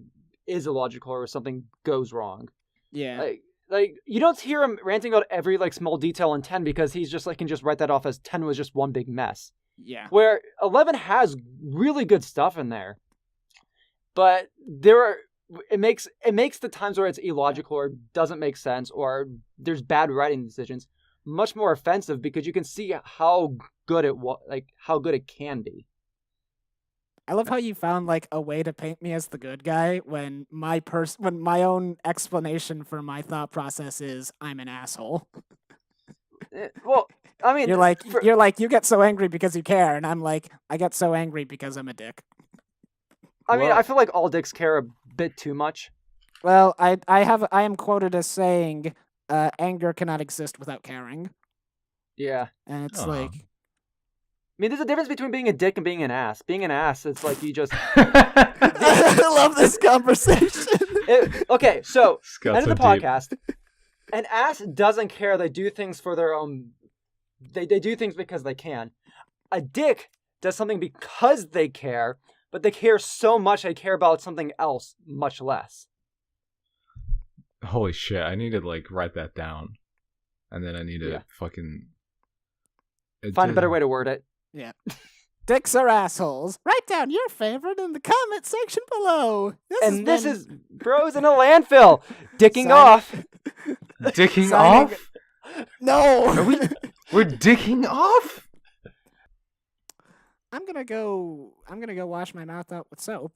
is illogical or something goes wrong. Yeah. Like you don't hear him ranting about every small detail in 10 because he's just can just write that off as 10 was just one big mess. Yeah. Where 11 has really good stuff in there. But it makes the times where it's illogical or doesn't make sense or there's bad writing decisions much more offensive because you can see how good it can be. I love how you found like a way to paint me as the good guy when when my own explanation for my thought process is I'm an asshole. Well, I mean, You're like you get so angry because you care, and I'm like I get so angry because I'm a dick. I feel like all dicks care a bit too much. Well, I am quoted as saying anger cannot exist without caring. Yeah. And it's Aw. like I mean, there's a difference between being a dick and being an ass. Being an ass, it's like you just. I love this conversation. Okay, so Got end of so the deep. podcast. An ass doesn't care. They do things for their own. They do things because they can. A dick does something because they care, but they care so much they care about something else much less. Holy shit! I need to like write that down, and then I need to Yeah. fucking Find a better way to word it. Yeah. Dicks are assholes. Write down your favorite in the comment section below. This is Bros in a Landfill. Dicking Signing- off. Dicking Signing- off? No. We're dicking off? I'm gonna go wash my mouth out with soap.